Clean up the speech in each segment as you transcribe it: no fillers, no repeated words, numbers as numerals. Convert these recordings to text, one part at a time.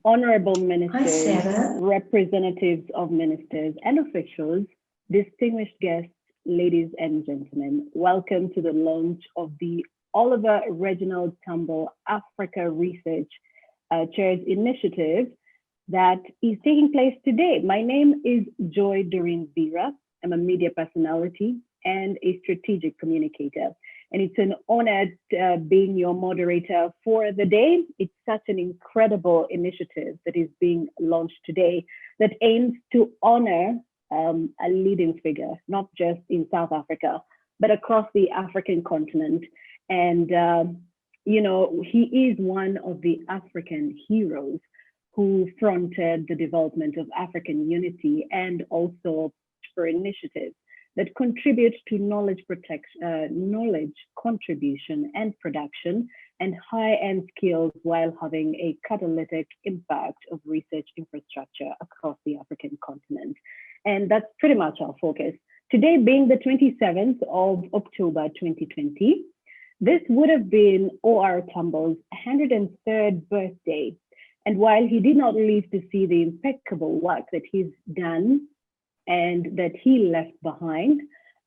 Honorable ministers, representatives of ministers and officials, distinguished guests, ladies and gentlemen, welcome to the launch of the Oliver Reginald Tambo Africa Research Chairs Initiative that is taking place today. My name is Doreen Bira. I'm a media personality and a strategic communicator. And it's an honor being your moderator for the day. It's such an incredible initiative that is being launched today that aims to honor a leading figure, not just in South Africa, but across the African continent. And, he is one of the African heroes who fronted the development of African unity and also for initiatives that contribute to knowledge contribution and production and high-end skills while having a catalytic impact of research infrastructure across the African continent. And that's pretty much our focus. Today being the 27th of October, 2020, this would have been O.R. Tambo's 103rd birthday. And while he did not live to see the impeccable work that he's done and that he left behind,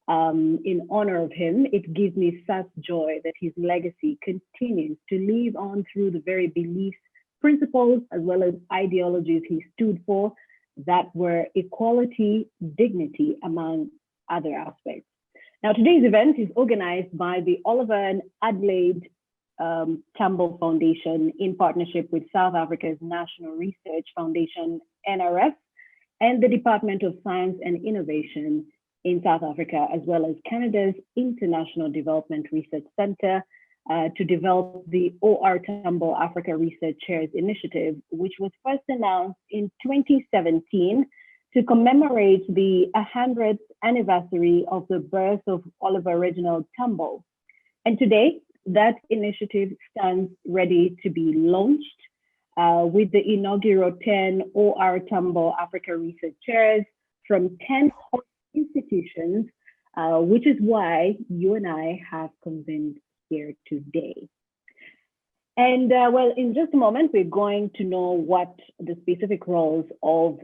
in honor of him, it gives me such joy that his legacy continues to live on through the very beliefs, principles, as well as ideologies he stood for that were equality, dignity, among other aspects. Now, today's event is organized by the Oliver and Adelaide Tambo Foundation in partnership with South Africa's National Research Foundation, NRF, and the Department of Science and Innovation in South Africa, as well as Canada's International Development Research Centre, to develop the O.R. Tambo Africa Research Chairs Initiative, which was first announced in 2017 to commemorate the 100th anniversary of the birth of Oliver Reginald Tambo. And today, that initiative stands ready to be launched with the inaugural 10 O.R. Tambo Africa Research Chairs from 10 institutions, which is why you and I have convened here today. And well, in just a moment, we're going to know what the specific roles of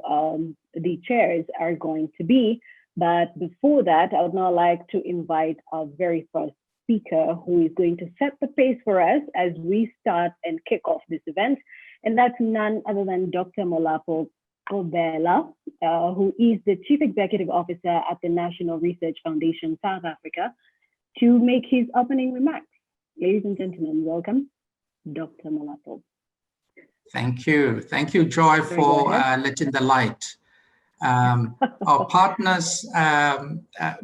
the chairs are going to be. But before that, I would now like to invite our very first speaker, who is going to set the pace for us as we start and kick off this event. And that's none other than Dr. Molapo Qhobela, who is the Chief Executive Officer at the National Research Foundation, South Africa, to make his opening remarks. Ladies and gentlemen, welcome, Dr. Molapo. Thank you. Thank you, Joy, for letting the light. Our partners,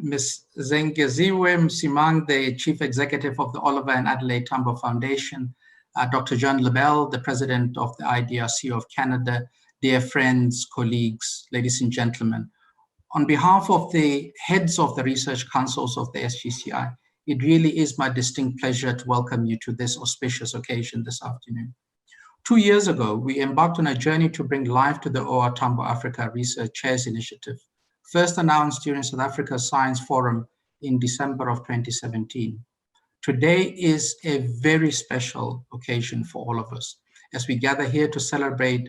Ms. Zengeziwe Msimang, the Chief Executive of the Oliver and Adelaide Tambo Foundation, Dr. John Lebel, the President of the IDRC of Canada, dear friends, colleagues, ladies and gentlemen. On behalf of the heads of the research councils of the SGCI, it really is my distinct pleasure to welcome you to this auspicious occasion this afternoon. 2 years ago, we embarked on a journey to bring life to the O.R. Tambo Africa Research Chairs Initiative, first announced during South Africa's Science Forum in December of 2017. Today is a very special occasion for all of us as we gather here to celebrate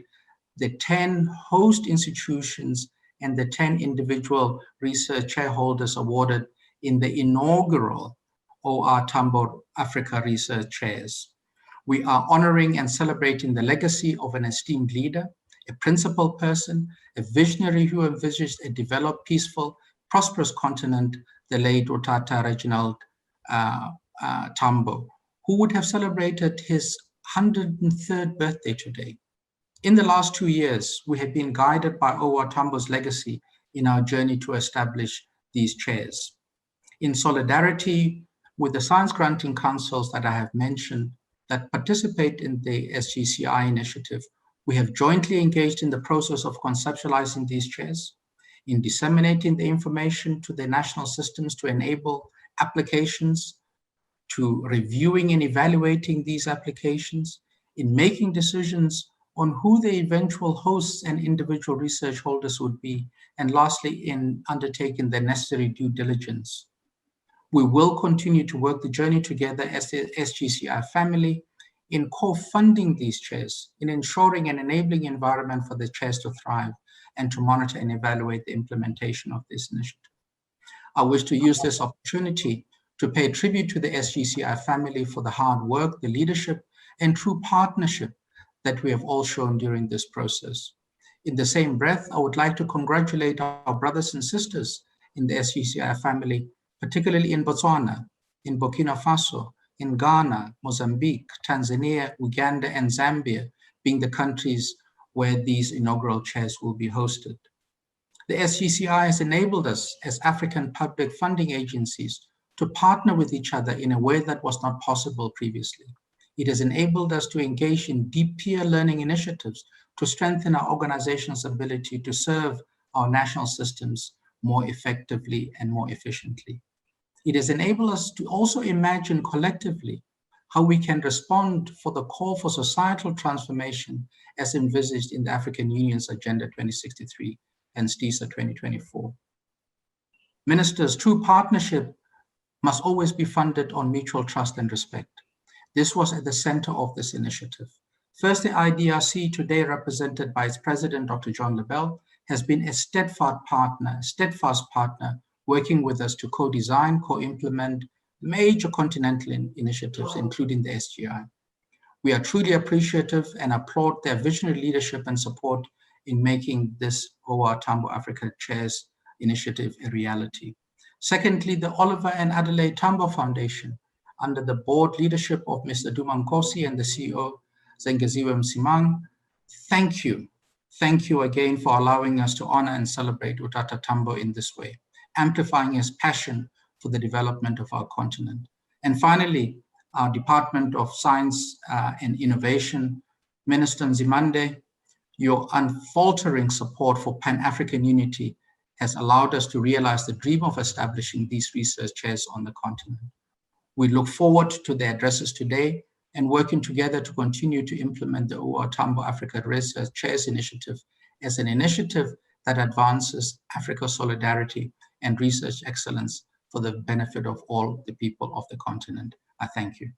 the 10 host institutions and the 10 individual research chairholders awarded in the inaugural O.R. Tambo Africa Research Chairs. We are honoring and celebrating the legacy of an esteemed leader, a principled person, a visionary who envisaged a developed, peaceful, prosperous continent, the late Utata Reginald Tambo, who would have celebrated his 103rd birthday today. In the last 2 years, we have been guided by O.R. Tambo's legacy in our journey to establish these chairs. In solidarity with the science granting councils that I have mentioned that participate in the SGCI initiative, we have jointly engaged in the process of conceptualizing these chairs, in disseminating the information to the national systems to enable applications, to reviewing and evaluating these applications, in making decisions on who the eventual hosts and individual research holders would be, and lastly, in undertaking the necessary due diligence. We will continue to work the journey together as the SGCI family in co-funding these chairs, in ensuring an enabling environment for the chairs to thrive and to monitor and evaluate the implementation of this initiative. I wish to use this opportunity to pay tribute to the SGCI family for the hard work, the leadership, and true partnership that we have all shown during this process. In the same breath, I would like to congratulate our brothers and sisters in the SGCI family, particularly in Botswana, in Burkina Faso, in Ghana, Mozambique, Tanzania, Uganda, and Zambia, being the countries where these inaugural chairs will be hosted. The SGCI has enabled us as African public funding agencies to partner with each other in a way that was not possible previously. It has enabled us to engage in deep peer learning initiatives to strengthen our organization's ability to serve our national systems more effectively and more efficiently. It has enabled us to also imagine collectively how we can respond for the call for societal transformation as envisaged in the African Union's Agenda 2063 and STISA 2024. Ministers, true partnership must always be funded on mutual trust and respect. This was at the center of this initiative. First, the IDRC, today represented by its president, Dr. John Lebel, has been a steadfast partner, working with us to co-design, co-implement major continental initiatives, including the SGI. We are truly appreciative and applaud their visionary leadership and support in making this OAR Tambo Africa Chairs initiative a reality. Secondly, the Oliver and Adelaide Tambo Foundation, under the board leadership of Mr. Duma Nkosi and the CEO, Zengeziwe Msimang. Thank you. Thank you again for allowing us to honor and celebrate Utata Tambo in this way, amplifying his passion for the development of our continent. And finally, our Department of Science and Innovation, Minister Nzimande, your unfaltering support for Pan-African unity has allowed us to realize the dream of establishing these research chairs on the continent. We look forward to the addresses today and working together to continue to implement the OAR Tambo Africa Research Chairs Initiative as an initiative that advances Africa's solidarity and research excellence for the benefit of all the people of the continent. I thank you.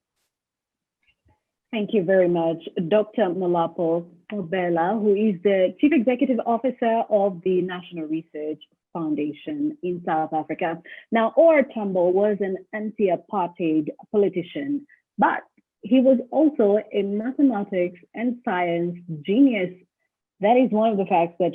Thank you very much, Dr. Molapo Qhobela, who is the Chief Executive Officer of the National Research Foundation in South Africa. Now, OAR Tambo was an anti-apartheid politician, but he was also a mathematics and science genius. That is one of the facts that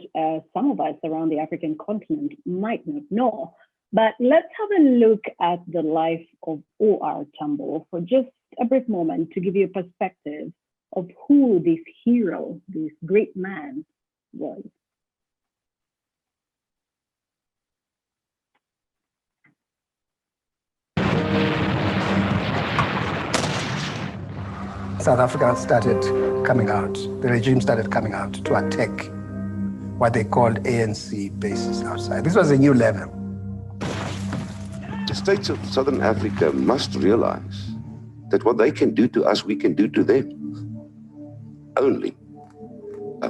some of us around the African continent might not know. But let's have a look at the life of OAR Tambo for just a brief moment to give you a perspective of who this hero, this great man was. South Africa started coming out, the regime started coming out to attack what they called ANC bases outside. This was a new level. The states of Southern Africa must realize that what they can do to us, we can do to them. Only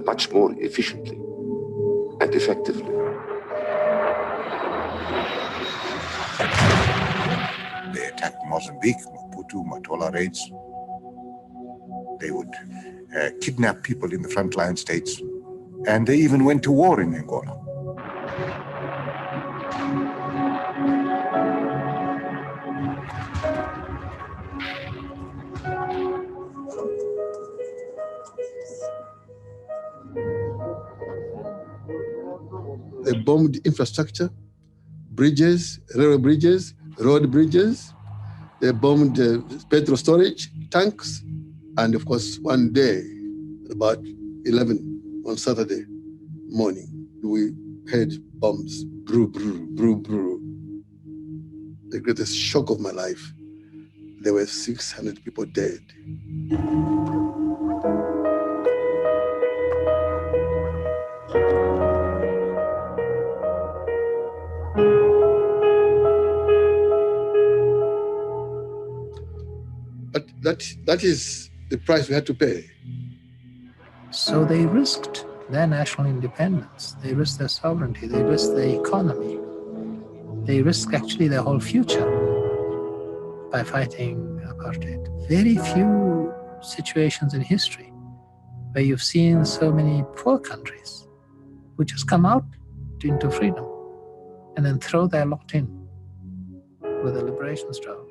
much more efficiently and effectively. They attacked Mozambique, Maputo, Matola raids. They would kidnap people in the frontline states, and they even went to war in Angola. They bombed infrastructure, bridges, railway bridges, road bridges. They bombed petrol storage tanks. And of course, one day, about 11 on Saturday morning, we heard bombs, brew, brew, brew, brew. The greatest shock of my life. There were 600 people dead. But that is the price we had to pay. So they risked their national independence, they risked their sovereignty, they risked their economy, they risked actually their whole future by fighting apartheid. Very few situations in history where you've seen so many poor countries who just come out into freedom and then throw their lot in with a liberation struggle.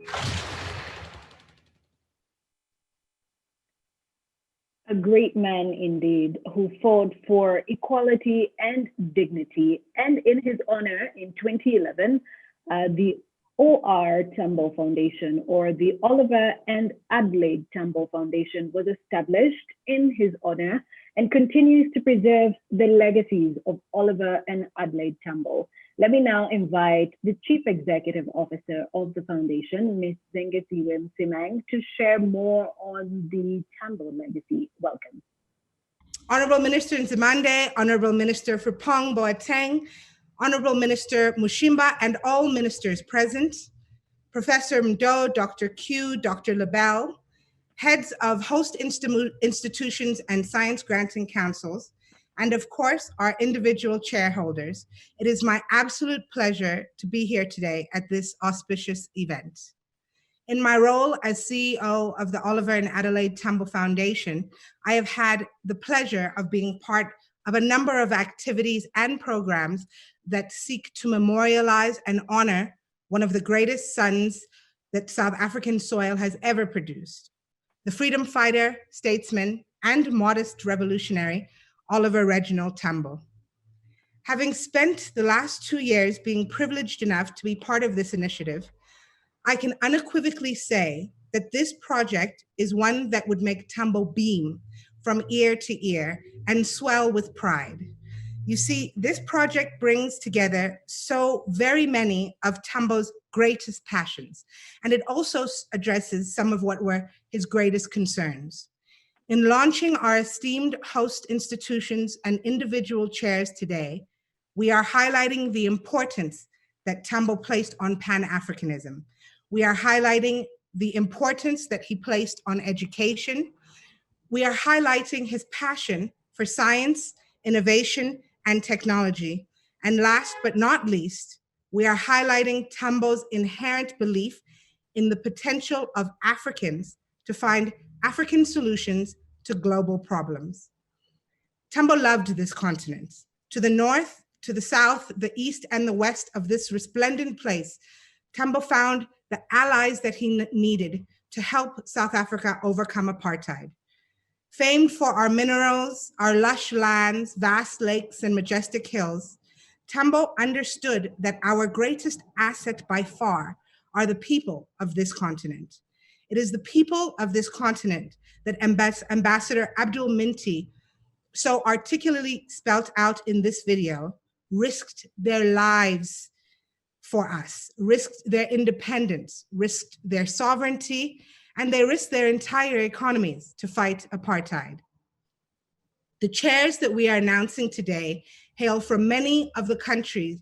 A great man indeed, who fought for equality and dignity. And in his honor, in 2011, the OR Tambo Foundation, or the Oliver and Adelaide Tambo Foundation, was established in his honor and continues to preserve the legacies of Oliver and Adelaide Tambo. Let me now invite the Chief Executive Officer of the Foundation, Ms. Zengeziwe Msimang, to share more on the Tambo legacy. Welcome. Honorable Minister Nzimande, Honorable Minister Frimpong-Boateng, Honorable Minister Mushimba, and all ministers present, Professor Mdoe, Dr. Q, Dr. Lebel, heads of host institutions and science granting councils, and of course, our individual chairholders. It is my absolute pleasure to be here today at this auspicious event. In my role as CEO of the Oliver and Adelaide Tambo Foundation, I have had the pleasure of being part of a number of activities and programs that seek to memorialize and honor one of the greatest sons that South African soil has ever produced, the freedom fighter, statesman, and modest revolutionary, Oliver Reginald Tambo. Having spent the last 2 years being privileged enough to be part of this initiative, I can unequivocally say that this project is one that would make Tambo beam from ear to ear and swell with pride. You see, this project brings together so very many of Tambo's greatest passions, and it also addresses some of what were his greatest concerns. In launching our esteemed host institutions and individual chairs today, we are highlighting the importance that Tambo placed on Pan-Africanism. We are highlighting the importance that he placed on education. We are highlighting his passion for science, innovation, and technology. And last but not least, we are highlighting Tambo's inherent belief in the potential of Africans to find African solutions to global problems. Tambo loved this continent. To the north, to the south, the east, and the west of this resplendent place, Tambo found the allies that he needed to help South Africa overcome apartheid. Famed for our minerals, our lush lands, vast lakes, and majestic hills, Tambo understood that our greatest asset by far are the people of this continent. It is the people of this continent that Ambassador Abdul Minty so articulately spelt out in this video, risked their lives for us, risked their independence, risked their sovereignty, and they risked their entire economies to fight apartheid. The chairs that we are announcing today hail from many of the countries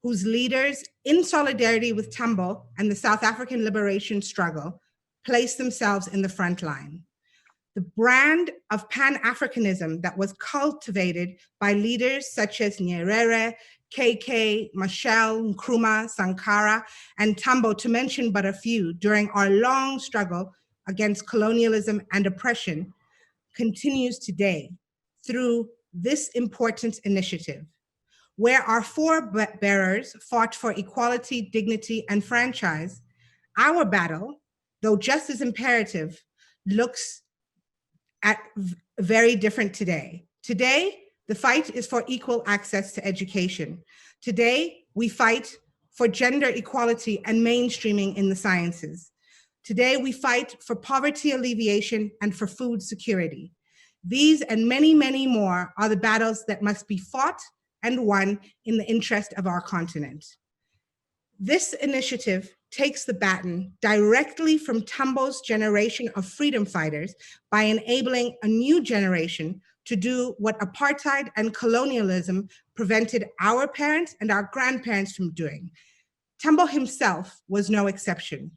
whose leaders, in solidarity with Tambo and the South African liberation struggle, placed themselves in the front line. The brand of Pan-Africanism that was cultivated by leaders such as Nyerere, KK, Machel, Nkrumah, Sankara, and Tambo, to mention but a few, during our long struggle against colonialism and oppression, continues today through this important initiative, where our forebearers fought for equality, dignity, and franchise. Our battle, though just as imperative, looks at very different today. Today, the fight is for equal access to education. Today, we fight for gender equality and mainstreaming in the sciences. Today, we fight for poverty alleviation and for food security. These and many, many more are the battles that must be fought and won in the interest of our continent. This initiative takes the baton directly from Tambo's generation of freedom fighters by enabling a new generation to do what apartheid and colonialism prevented our parents and our grandparents from doing. Tambo himself was no exception.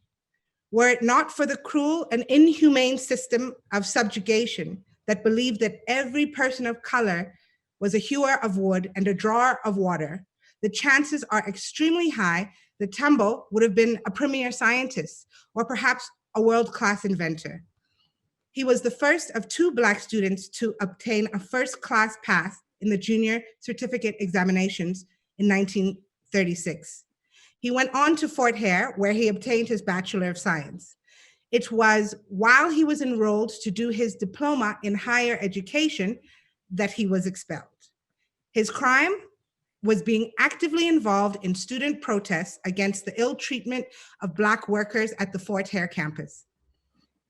Were it not for the cruel and inhumane system of subjugation that believed that every person of color was a hewer of wood and a drawer of water, the chances are extremely high that Tambo would have been a premier scientist or perhaps a world-class inventor. He was the first of 2 Black students to obtain a first-class pass in the junior certificate examinations in 1936. He went on to Fort Hare, where he obtained his Bachelor of Science. It was while he was enrolled to do his diploma in higher education that he was expelled. His crime was being actively involved in student protests against the ill treatment of Black workers at the Fort Hare campus.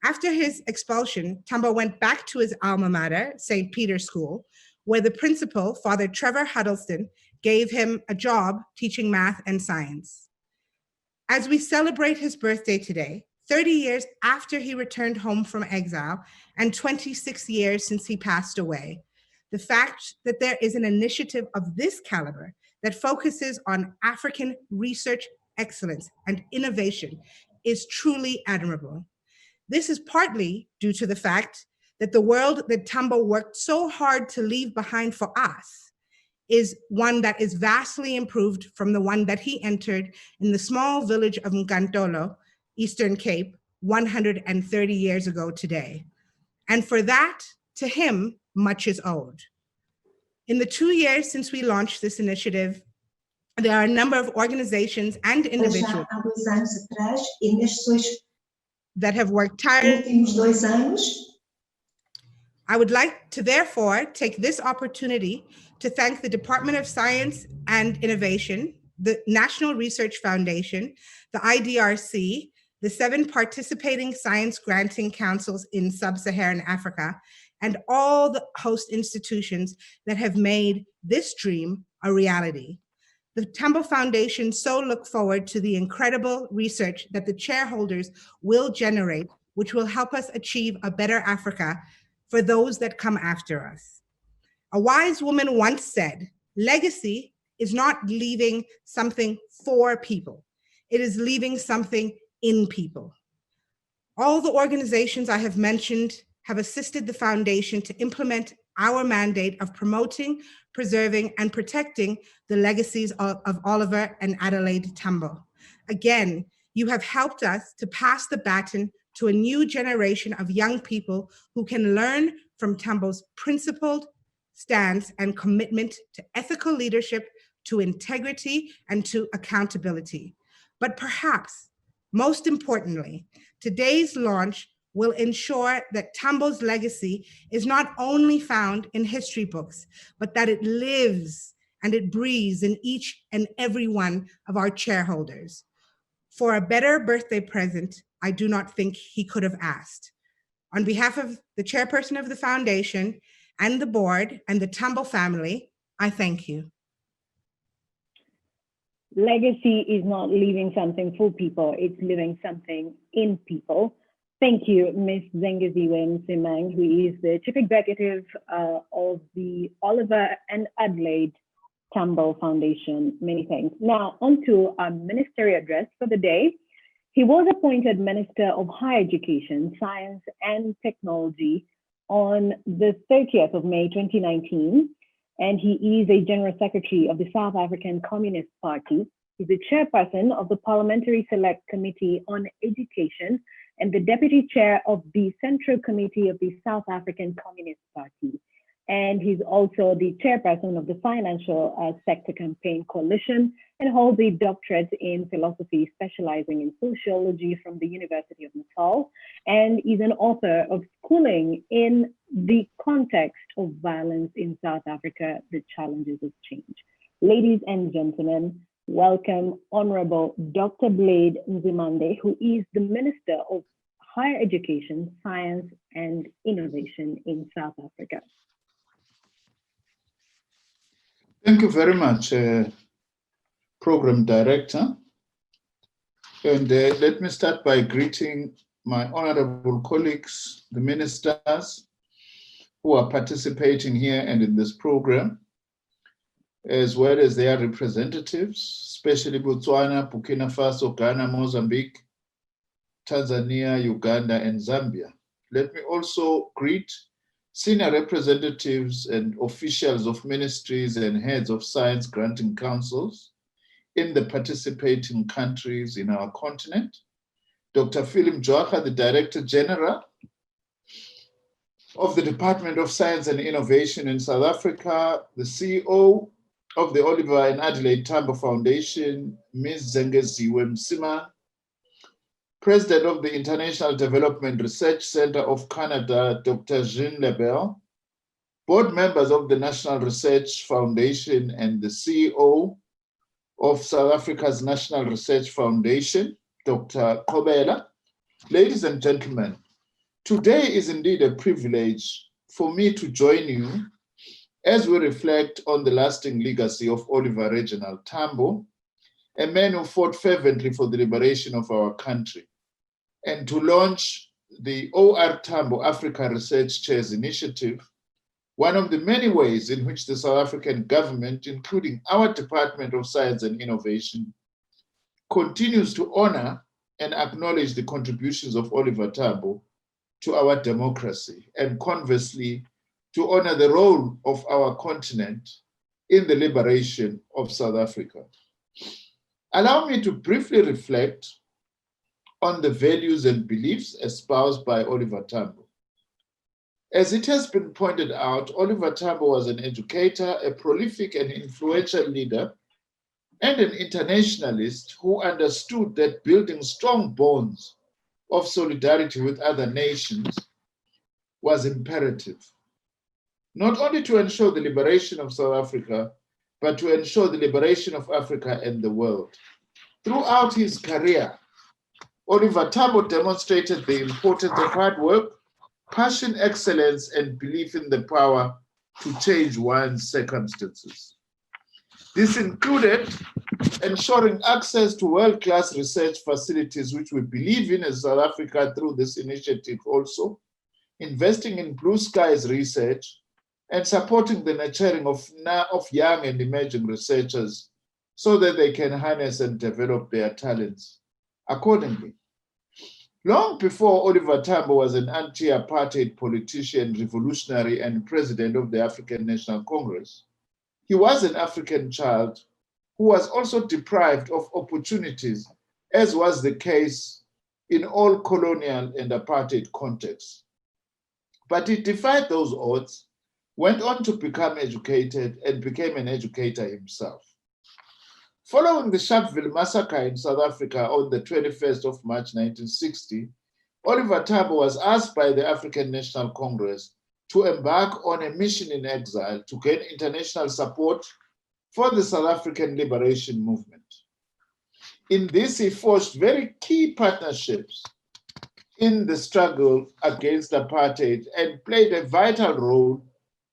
After his expulsion, Tambo went back to his alma mater, St. Peter's School, where the principal, Father Trevor Huddleston, gave him a job teaching math and science. As we celebrate his birthday today, 30 years after he returned home from exile and 26 years since he passed away, the fact that there is an initiative of this caliber that focuses on African research excellence and innovation is truly admirable. This is partly due to the fact that the world that Tambo worked so hard to leave behind for us is one that is vastly improved from the one that he entered in the small village of Nkantolo, Eastern Cape, 130 years ago today. And for that, to him, much is owed. In the 2 years since we launched this initiative, there are a number of organizations and individuals that have worked tirelessly. I would like to therefore take this opportunity to thank the Department of Science and Innovation, the National Research Foundation, the IDRC, the 7 participating science granting councils in sub-Saharan Africa, and all the host institutions that have made this dream a reality. The Tambo Foundation so look forward to the incredible research that the shareholders will generate, which will help us achieve a better Africa for those that come after us. A wise woman once said, legacy is not leaving something for people. It is leaving something in people. All the organizations I have mentioned have assisted the foundation to implement our mandate of promoting, preserving, and protecting the legacies of Oliver and Adelaide Tambo. Again, you have helped us to pass the baton to a new generation of young people who can learn from Tambo's principled stance and commitment to ethical leadership, to integrity, and to accountability. But perhaps, most importantly, today's launch will ensure that Tambo's legacy is not only found in history books, but that it lives and it breathes in each and every one of our shareholders. For a better birthday present, I do not think he could have asked. On behalf of the chairperson of the foundation and the board and the Tambo family, I thank you. Legacy is not leaving something for people, it's leaving something in people. Thank you, Ms. Zengeziwe Msimang, who is the Chief Executive of the Oliver and Adelaide Tambo Foundation. Many thanks. Now, on to our ministerial address for the day. He was appointed Minister of Higher Education, Science and Technology on the 30th of May 2019, and he is a General Secretary of the South African Communist Party. He's the chairperson of the Parliamentary Select Committee on Education and the Deputy Chair of the Central Committee of the South African Communist Party. And he's also the chairperson of the Financial Sector Campaign Coalition and holds a doctorate in philosophy, specializing in sociology from the University of Natal, and is an author of Schooling in the Context of Violence in South Africa, The Challenges of Change. Ladies and gentlemen, welcome Honorable Dr. Blade Nzimande, who is the Minister of Higher Education, Science and Innovation in South Africa. Thank you very much, Program Director. And let me start by greeting my honorable colleagues, the ministers who are participating here and in this program, as well as their representatives, especially Botswana, Burkina Faso, Ghana, Mozambique, Tanzania, Uganda, and Zambia. Let me also greet senior representatives and officials of ministries and heads of science granting councils in the participating countries in our continent. Dr. Philip Joacha, the Director General of the Department of Science and Innovation in South Africa, the CEO of the Oliver and Adelaide Tambo Foundation, Ms. Zengeziwe Msimang, President of the International Development Research Center of Canada, Dr. Jean Lebel, board members of the National Research Foundation and the CEO of South Africa's National Research Foundation, Dr. Qhobela. Ladies and gentlemen, today is indeed a privilege for me to join you as we reflect on the lasting legacy of Oliver Reginald Tambo, a man who fought fervently for the liberation of our country, and to launch the OR Tambo Africa Research Chairs Initiative, one of the many ways in which the South African government, including our Department of Science and Innovation, continues to honor and acknowledge the contributions of Oliver Tambo to our democracy, and conversely, to honor the role of our continent in the liberation of South Africa. Allow me to briefly reflect on the values and beliefs espoused by Oliver Tambo. As it has been pointed out, Oliver Tambo was an educator, a prolific and influential leader, and an internationalist who understood that building strong bonds of solidarity with other nations was imperative, not only to ensure the liberation of South Africa, but to ensure the liberation of Africa and the world. Throughout his career, Oliver Tambo demonstrated the importance of hard work, passion, excellence, and belief in the power to change one's circumstances. This included ensuring access to world-class research facilities, which we believe in as South Africa through this initiative also, investing in blue skies research, and supporting the nurturing of young and emerging researchers so that they can harness and develop their talents accordingly. Long before Oliver Tambo was an anti-apartheid politician, revolutionary, and president of the African National Congress, he was an African child who was also deprived of opportunities, as was the case in all colonial and apartheid contexts. But he defied those odds, went on to become educated, and became an educator himself. Following the Sharpeville massacre in South Africa on the 21st of March 1960, Oliver Tambo was asked by the African National Congress to embark on a mission in exile to gain international support for the South African liberation movement. In this, he forged very key partnerships in the struggle against apartheid and played a vital role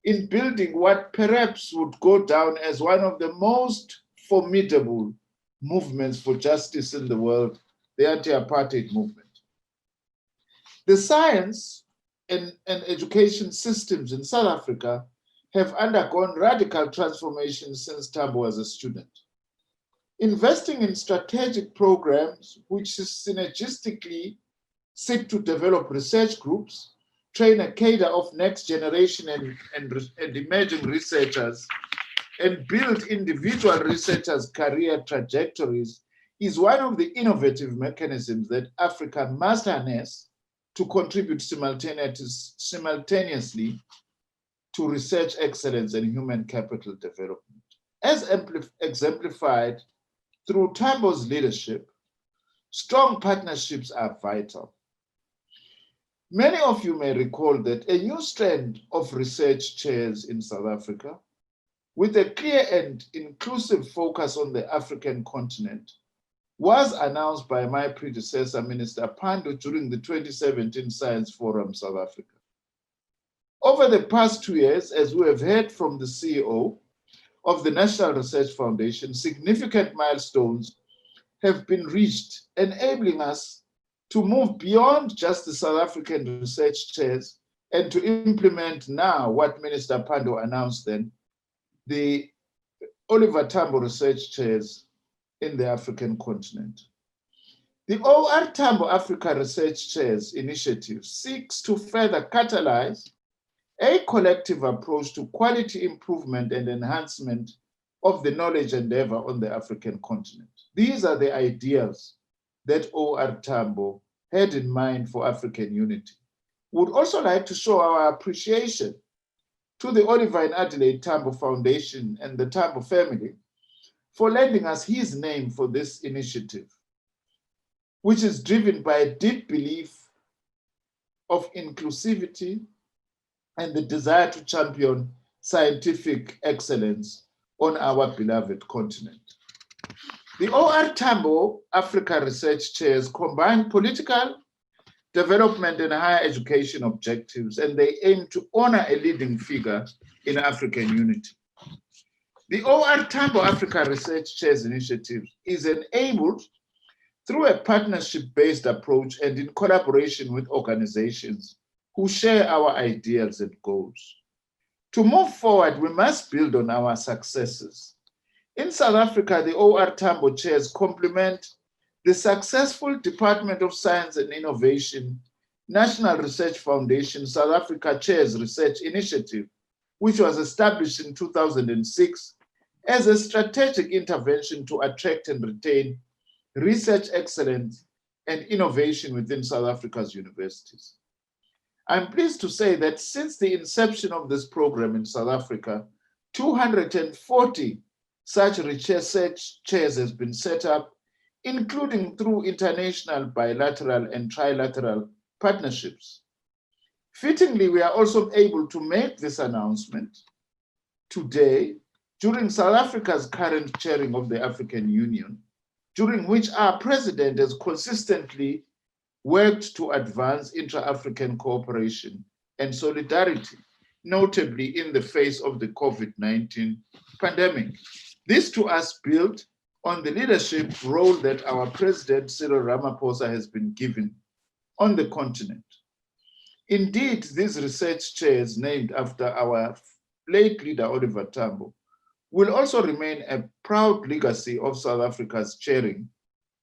in building what perhaps would go down as one of the most formidable movements for justice in the world, the anti-apartheid movement. The science and education systems in South Africa have undergone radical transformations since Tambo was a student. Investing in strategic programs which synergistically seek to develop research groups, train a cadre of next generation and emerging researchers, and build individual researchers' career trajectories is one of the innovative mechanisms that Africa must harness to contribute simultaneously to research excellence and human capital development. As exemplified through Tambo's leadership, strong partnerships are vital. Many of you may recall that a new strand of research chairs in South Africa, with a clear and inclusive focus on the African continent, was announced by my predecessor, Minister Pandor, during the 2017 Science Forum South Africa. Over the past 2 years, as we have heard from the CEO of the National Research Foundation, significant milestones have been reached, enabling us to move beyond just the South African research chairs and to implement now what Minister Pandor announced then, the Oliver Tambo Research Chairs in the African continent. The OR Tambo Africa Research Chairs initiative seeks to further catalyze a collective approach to quality improvement and enhancement of the knowledge endeavor on the African continent. These are the ideals that OR Tambo had in mind for African unity. would also like to show our appreciation to the Oliver and Adelaide Tambo Foundation and the Tambo family for lending us his name for this initiative, which is driven by a deep belief of inclusivity and the desire to champion scientific excellence on our beloved continent. The OR Tambo Africa Research Chairs combine political, development, and higher education objectives, and they aim to honor a leading figure in African unity. The OR Tambo Africa Research Chairs Initiative is enabled through a partnership-based approach and in collaboration with organizations who share our ideals and goals. To move forward, we must build on our successes. In South Africa, the OR Tambo chairs complement the successful Department of Science and Innovation National Research Foundation South Africa Chairs Research Initiative, which was established in 2006 as a strategic intervention to attract and retain research excellence and innovation within South Africa's universities. I'm pleased to say that since the inception of this program in South Africa, 240 such research chairs has been set up, including through international bilateral and trilateral partnerships. Fittingly, we are also able to make this announcement today during South Africa's current chairing of the African Union, during which our president has consistently worked to advance intra-African cooperation and solidarity, notably in the face of the COVID-19 pandemic. This to us built on the leadership role that our president Cyril Ramaphosa has been given on the continent. Indeed, these research chairs named after our late leader Oliver Tambo will also remain a proud legacy of South Africa's chairing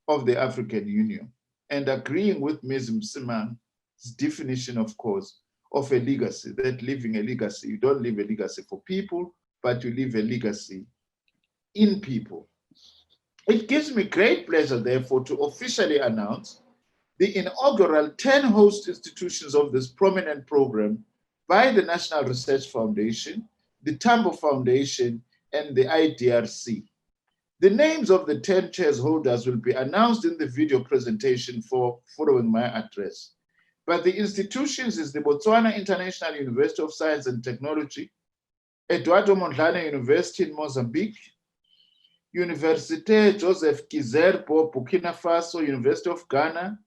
of the African Union, and agreeing with Ms. Msimang's definition, of course, of a legacy, that leaving a legacy, you don't leave a legacy for people, but you leave a legacy in people. It gives me great pleasure, therefore, to officially announce the inaugural 10 host institutions of this prominent program by the National Research Foundation, the Tambo Foundation, and the IDRC. The names of the 10 chairs holders will be announced in the video presentation following my address. But the institutions is the Botswana International University of Science and Technology, Eduardo Mondlane University in Mozambique, Université Joseph Kizerbo, Burkina Faso, University of Ghana,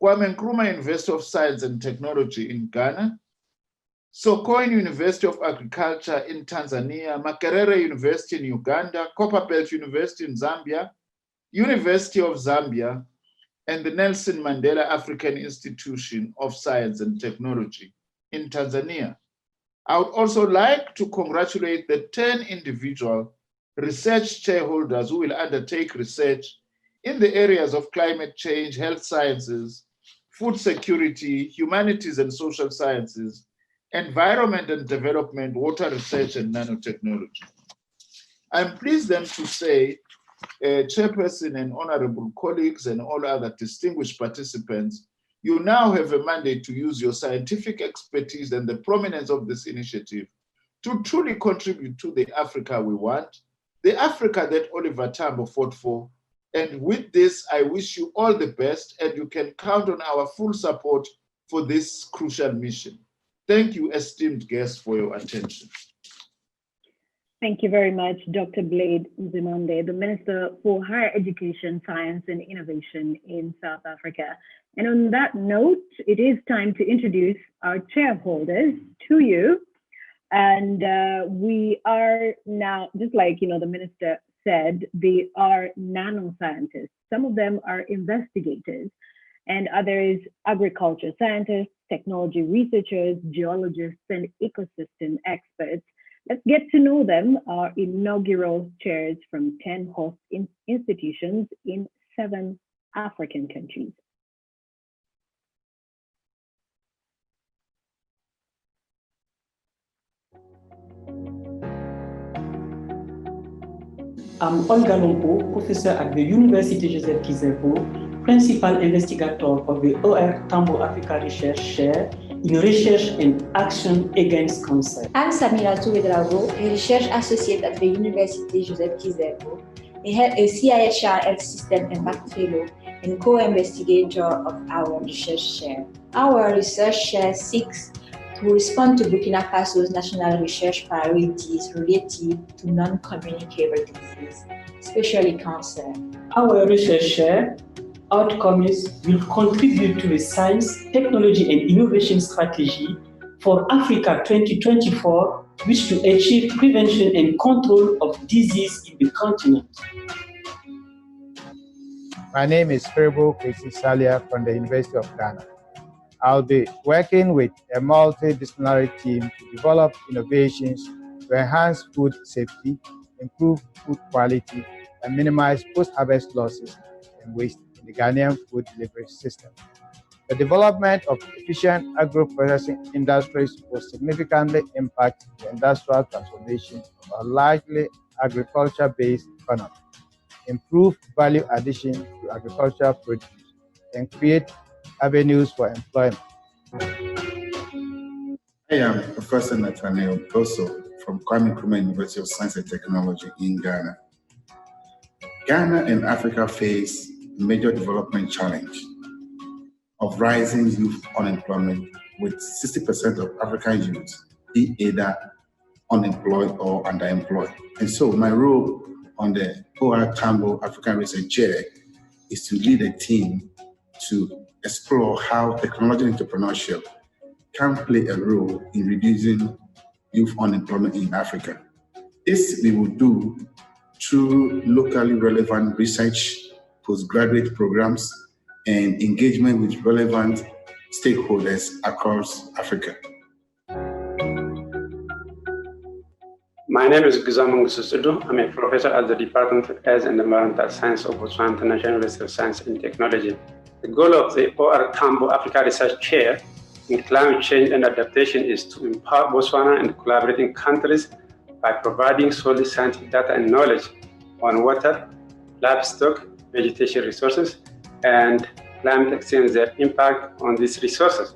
Kwame Nkrumah University of Science and Technology in Ghana, Sokoine University of Agriculture in Tanzania, Makerere University in Uganda, Copperbelt University in Zambia, University of Zambia, and the Nelson Mandela African Institution of Science and Technology in Tanzania. I would also like to congratulate the 10 individual research chairholders who will undertake research in the areas of climate change, health sciences, food security, humanities and social sciences, environment and development, water research, and nanotechnology. I'm pleased then to say, Chairperson and honorable colleagues and all other distinguished participants, you now have a mandate to use your scientific expertise and the prominence of this initiative to truly contribute to the Africa we want, the Africa that Oliver Tambo fought for. And with this, I wish you all the best, and you can count on our full support for this crucial mission. Thank you, esteemed guests, for your attention. Thank you very much, Dr. Blade Nzimande, the Minister for Higher Education, Science and Innovation in South Africa. And on that note, it is time to introduce our chairholders to you. And we are now, just like the Minister said, they are nanoscientists. Some of them are investigators, and others agriculture scientists, technology researchers, geologists, and ecosystem experts. Let's get to know them, our inaugural chairs from 10 host institutions in 7 African countries. I'm Olga Lompo, professor at the University Joseph Kizerbo, principal investigator of the OR Tambo Africa Research Chair in research and action against cancer. I'm Samira Touedrago, a research associate at the University Joseph Kizerbo, a CIHR Health System Impact Fellow and co-investigator of our research chair. Our research chair seeks to respond to Burkina Faso's national research priorities related to non-communicable disease, especially cancer. Our research chair outcomes will contribute to the science, technology, and innovation strategy for Africa 2024, which to achieve prevention and control of disease in the continent. My name is Ferbo Kwesi Salia from the University of Ghana. I'll be working with a multidisciplinary team to develop innovations to enhance food safety, improve food quality, and minimize post-harvest losses and waste in the Ghanaian food delivery system. The development of efficient agro-processing industries will significantly impact the industrial transformation of a largely agriculture-based economy, improve value addition to agricultural produce, and create avenues for employment. I am Professor Nathaniel Dosso from Kwame Nkrumah University of Science and Technology in Ghana. Ghana and Africa face a major development challenge of rising youth unemployment, with 60% of African youth being either unemployed or underemployed. And so my role on the Tambo African Research Chair is to lead a team to explore how technology entrepreneurship can play a role in reducing youth unemployment in Africa. This we will do through locally relevant research, postgraduate programs, and engagement with relevant stakeholders across Africa. My name is Guzamang Susudu. I'm a professor at the Department of Earth and Environmental Science of Botswana International University of Science and Technology. The goal of the Tambo Africa Research Chair in climate change and adaptation is to empower Botswana and collaborating countries by providing solid scientific data and knowledge on water, livestock, vegetation resources, and climate exchange, their impact on these resources.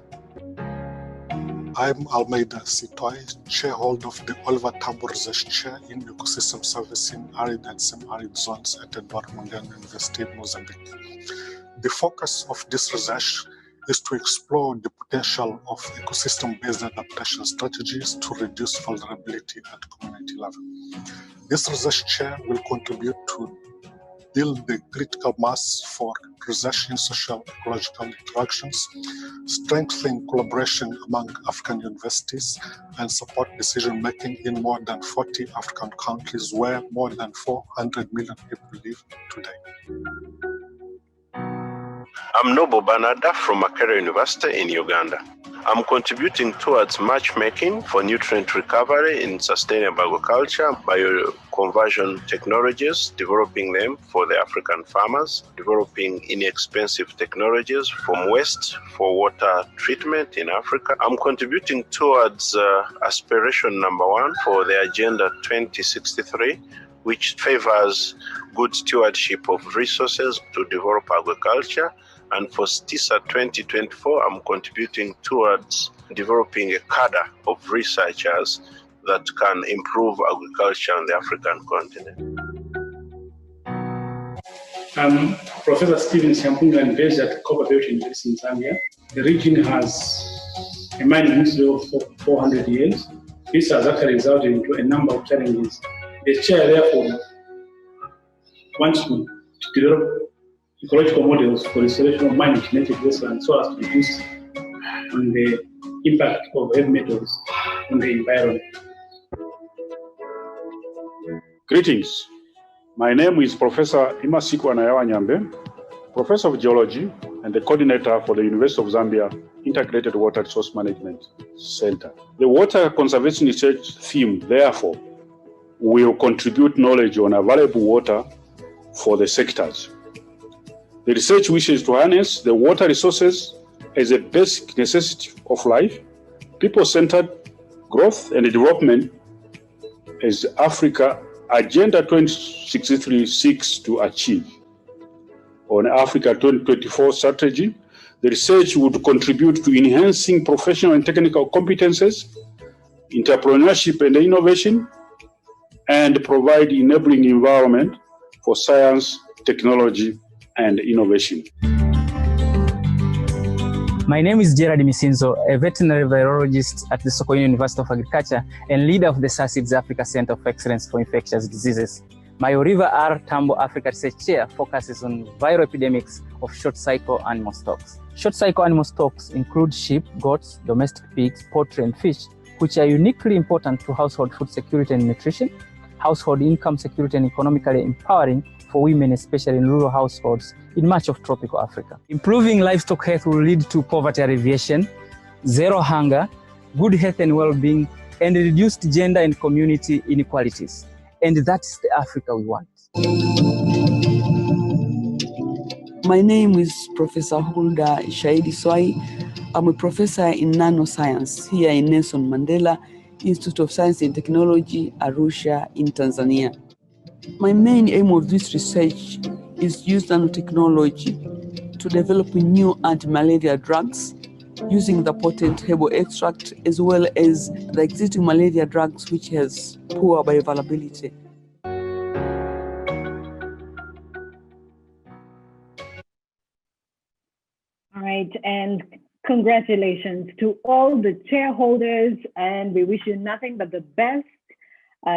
I'm Almeida Sitoy, shareholder of the Oliver Tambo Research Chair in Ecosystem Service in arid and semi-arid zones at the Doreen University in Mozambique. The focus of this research is to explore the potential of ecosystem-based adaptation strategies to reduce vulnerability at community level. This research chair will contribute to build the critical mass for research in social ecological interactions, strengthen collaboration among African universities, and support decision-making in more than 40 African countries where more than 400 million people live today. I'm Nobo Banada from Makerere University in Uganda. I'm contributing towards matchmaking for nutrient recovery in sustainable agriculture, bioconversion technologies, developing them for the African farmers, developing inexpensive technologies from waste for water treatment in Africa. I'm contributing towards aspiration number 1 for the Agenda 2063, which favors good stewardship of resources to develop agriculture. And for STISA 2024, I'm contributing towards developing a cadre of researchers that can improve agriculture on the African continent. I'm Professor Stephen Shampunga, based at Qhobela University in Zambia. The region has a mining history of 400 years. This has actually resulted into a number of challenges. The chair, therefore, wants to develop ecological models for restoration of mining genetic wasteland so as to reduce the impact of heavy metals on the environment. Greetings. My name is Professor Imasiku Anayawanyambe, Professor of Geology and the coordinator for the University of Zambia Integrated Water Resource Management Center. The water conservation research theme, therefore, will contribute knowledge on available water for the sectors. The research wishes to harness the water resources as a basic necessity of life, people-centered growth and development as Africa Agenda 2063 seeks to achieve. On Africa 2024 strategy, The research would contribute to enhancing professional and technical competences, entrepreneurship and innovation, and provide enabling environment for science, technology, and innovation. My name is Gerard Misinzo, a veterinary virologist at the Sokoine University of Agriculture and leader of the SACID's Africa Center of Excellence for Infectious Diseases. My Oriva R. Tambo Africa Research Chair focuses on viral epidemics of short-cycle animal stocks. Short-cycle animal stocks include sheep, goats, domestic pigs, poultry, and fish, which are uniquely important to household food security and nutrition, household income security, and economically empowering for women, especially in rural households in much of tropical Africa. Improving livestock health will lead to poverty alleviation, zero hunger, good health and well-being, and reduced gender and community inequalities. And that's the Africa we want. My name is Professor Hulda Shaidi Swai. I'm a professor in nanoscience here in Nelson Mandela Institute of Science and Technology, Arusha in Tanzania. My main aim of this research is to use nanotechnology to develop new anti-malaria drugs using the potent herbal extract as well as the existing malaria drugs which has poor bioavailability. All right, and congratulations to all the chairholders, and we wish you nothing but the best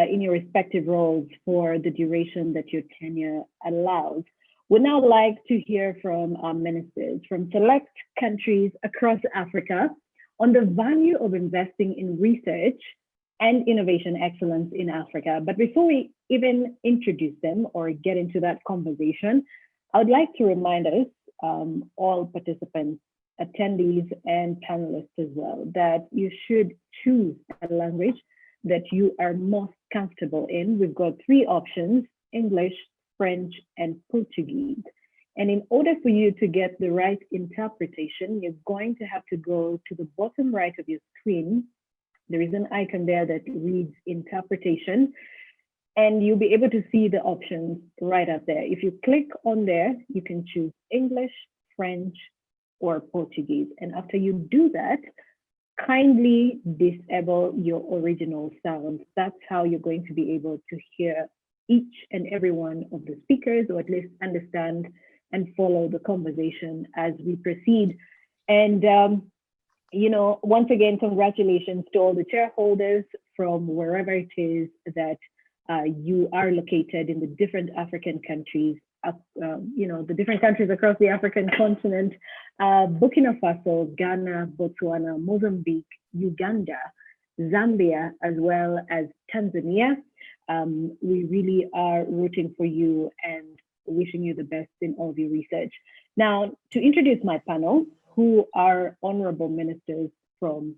in your respective roles for the duration that your tenure allows. We'd now like to hear from our ministers from select countries across Africa on the value of investing in research and innovation excellence in Africa. But before we even introduce them or get into that conversation, I would like to remind us, all participants, attendees, and panelists as well, that you should choose a language that you are most comfortable in. We've got three options: English, French, and Portuguese. And in order for you to get the right interpretation, you're going to have to go to the bottom right of your screen. There is an icon there that reads interpretation, and you'll be able to see the options right up there. If you click on there, you can choose English, French, or Portuguese. And after you do that, kindly disable your original sounds. That's how you're going to be able to hear each and every one of the speakers, or at least understand and follow the conversation as we proceed. And, you know, once again, congratulations to all the chairholders from wherever it is that you are located in the different African countries, you know, the different countries across the African continent: Burkina Faso, Ghana, Botswana, Mozambique, Uganda, Zambia, as well as Tanzania. We really are rooting for you and wishing you the best in all of your research. Now, to introduce my panel, who are honorable ministers from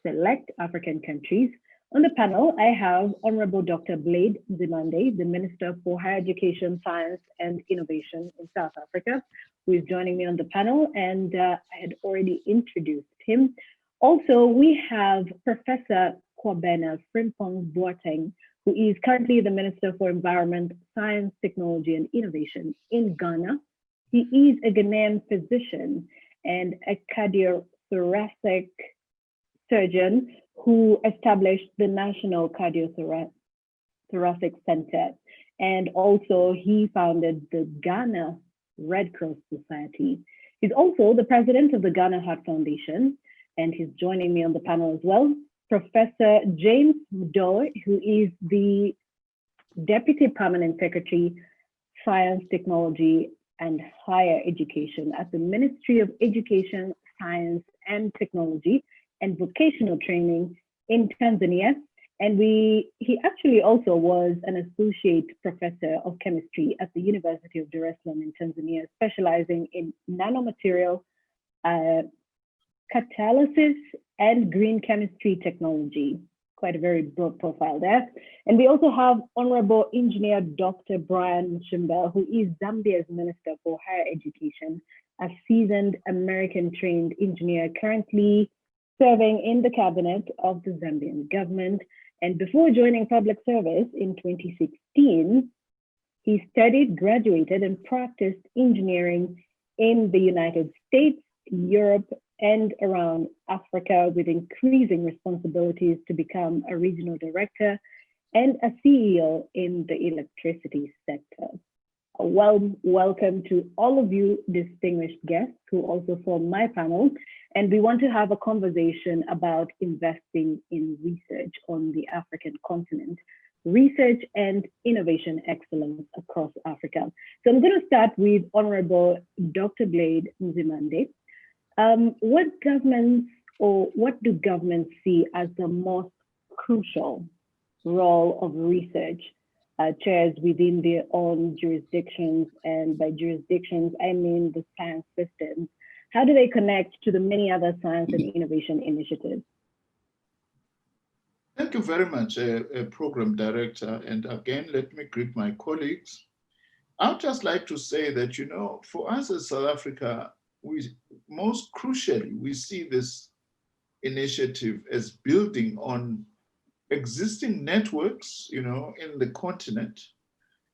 select African countries. On the panel, I have Honorable Dr. Blade Nzimande, the Minister for Higher Education, Science and Innovation in South Africa, who is joining me on the panel, and I had already introduced him. Also, we have Professor Kwabena Frimpong-Boateng, who is currently the Minister for Environment, Science, Technology and Innovation in Ghana. He is a Ghanaian physician and a cardiothoracic surgeon who established the National Cardiothoracic Center. And also he founded the Ghana Red Cross Society. He's also the president of the Ghana Heart Foundation, and he's joining me on the panel as well. Professor James Mdoe, who is the Deputy Permanent Secretary, Science, Technology and Higher Education at the Ministry of Education, Science and Technology and Vocational Training in Tanzania. And he actually also was an associate professor of chemistry at the University of Dar es Salaam in Tanzania, specializing in nanomaterial catalysis and green chemistry technology. Quite a very broad profile there. And we also have Honorable Engineer Dr. Brian Mshimba, who is Zambia's Minister for Higher Education, a seasoned American-trained engineer currently serving in the cabinet of the Zambian government. And before joining public service in 2016, he studied, graduated, and practiced engineering in the United States, Europe and around Africa with increasing responsibilities to become a regional director and a CEO in the electricity sector. A warm welcome to all of you distinguished guests who also form my panel. And we want to have a conversation about investing in research on the African continent, research and innovation excellence across Africa. So I'm going to start with Honorable Dr. Blade Nzimande. What do governments see as the most crucial role of research chairs within their own jurisdictions? And by jurisdictions, I mean the science systems. How do they connect to the many other science and innovation initiatives? Thank you very much, Program Director. And again, let me greet my colleagues. I'd just like to say that, you know, for us as South Africa, most crucially, we see this initiative as building on existing networks, you know, in the continent.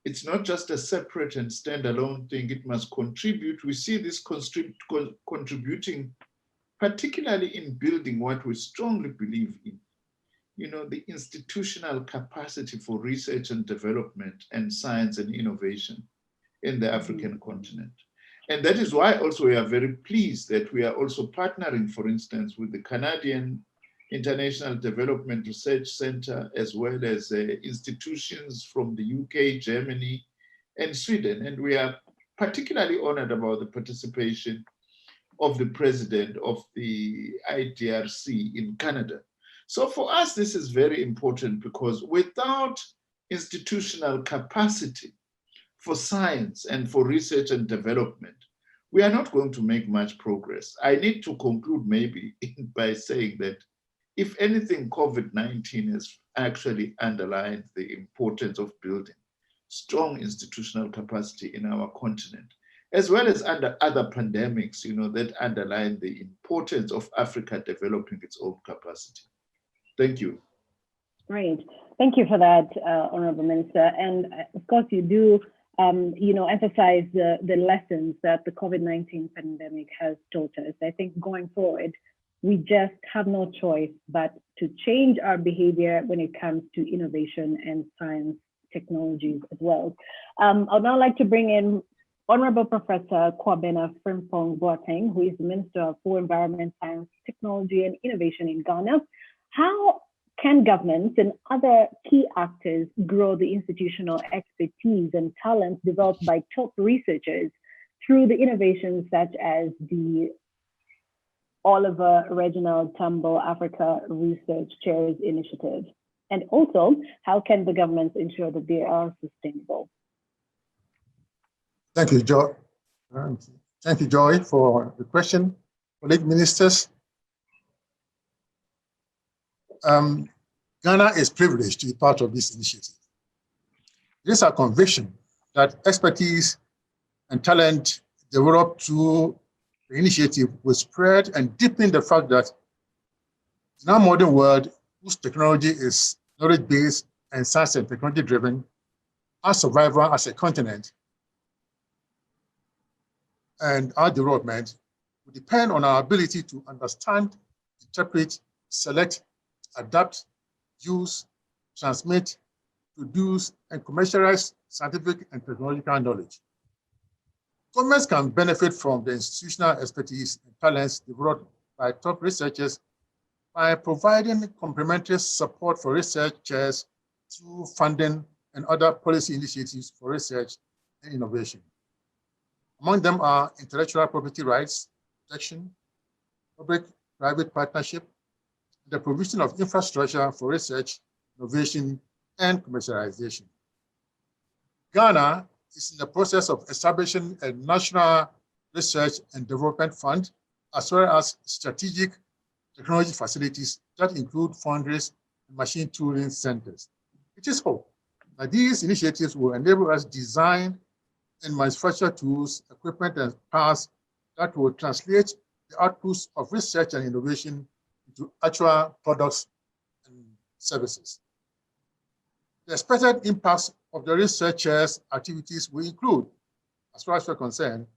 It's not just a separate and standalone thing, it must contribute. We see this contributing, particularly in building what we strongly believe in, you know, the institutional capacity for research and development and science and innovation in the African continent. And that is why also we are very pleased that we are also partnering, for instance, with the Canadian International Development Research Center, as well as institutions from the UK, Germany, and Sweden. And we are particularly honored about the participation of the president of the IDRC in Canada. So for us, this is very important because without institutional capacity for science and for research and development, we are not going to make much progress. I need to conclude maybe by saying that if anything, COVID-19 has actually underlined the importance of building strong institutional capacity in our continent, as well as under other pandemics, you know, that underline the importance of Africa developing its own capacity. Thank you. Great. Thank you for that, Honorable Minister. And of course, you do you know, emphasize the lessons that the COVID-19 pandemic has taught us. I think going forward, we just have no choice but to change our behavior when it comes to innovation and science technologies as well. I'd now like to bring in Honorable Professor Kwabena Frimpong-Boateng, who is the Minister for Environment, Science, Technology and Innovation in Ghana. How can governments and other key actors grow the institutional expertise and talents developed by top researchers through the innovations such as the Oliver Reginald Tambo Africa Research Chairs Initiative? And also, how can the governments ensure that they are sustainable? Thank you, Joy. Thank you, Joy, for the question. Colleague ministers, Ghana is privileged to be part of this initiative. It is our conviction that expertise and talent developed through the initiative will spread and deepen the fact that in our modern world, whose technology is knowledge-based and science and technology-driven, our survival as a continent and our development will depend on our ability to understand, interpret, select, adapt, use, transmit, produce, and commercialize scientific and technological knowledge. Governments can benefit from the institutional expertise and talents developed by top researchers by providing complementary support for researchers through funding and other policy initiatives for research and innovation. Among them are intellectual property rights protection, public-private partnership, and the provision of infrastructure for research, innovation, and commercialization. Ghana is in the process of establishing a national research and development fund, as well as strategic technology facilities that include foundries and machine tooling centers. It is hoped that these initiatives will enable us to design and manufacture tools, equipment, and parts that will translate the outputs of research and innovation into actual products and services. The expected impacts of the researchers' activities will include, as far as we're concerned,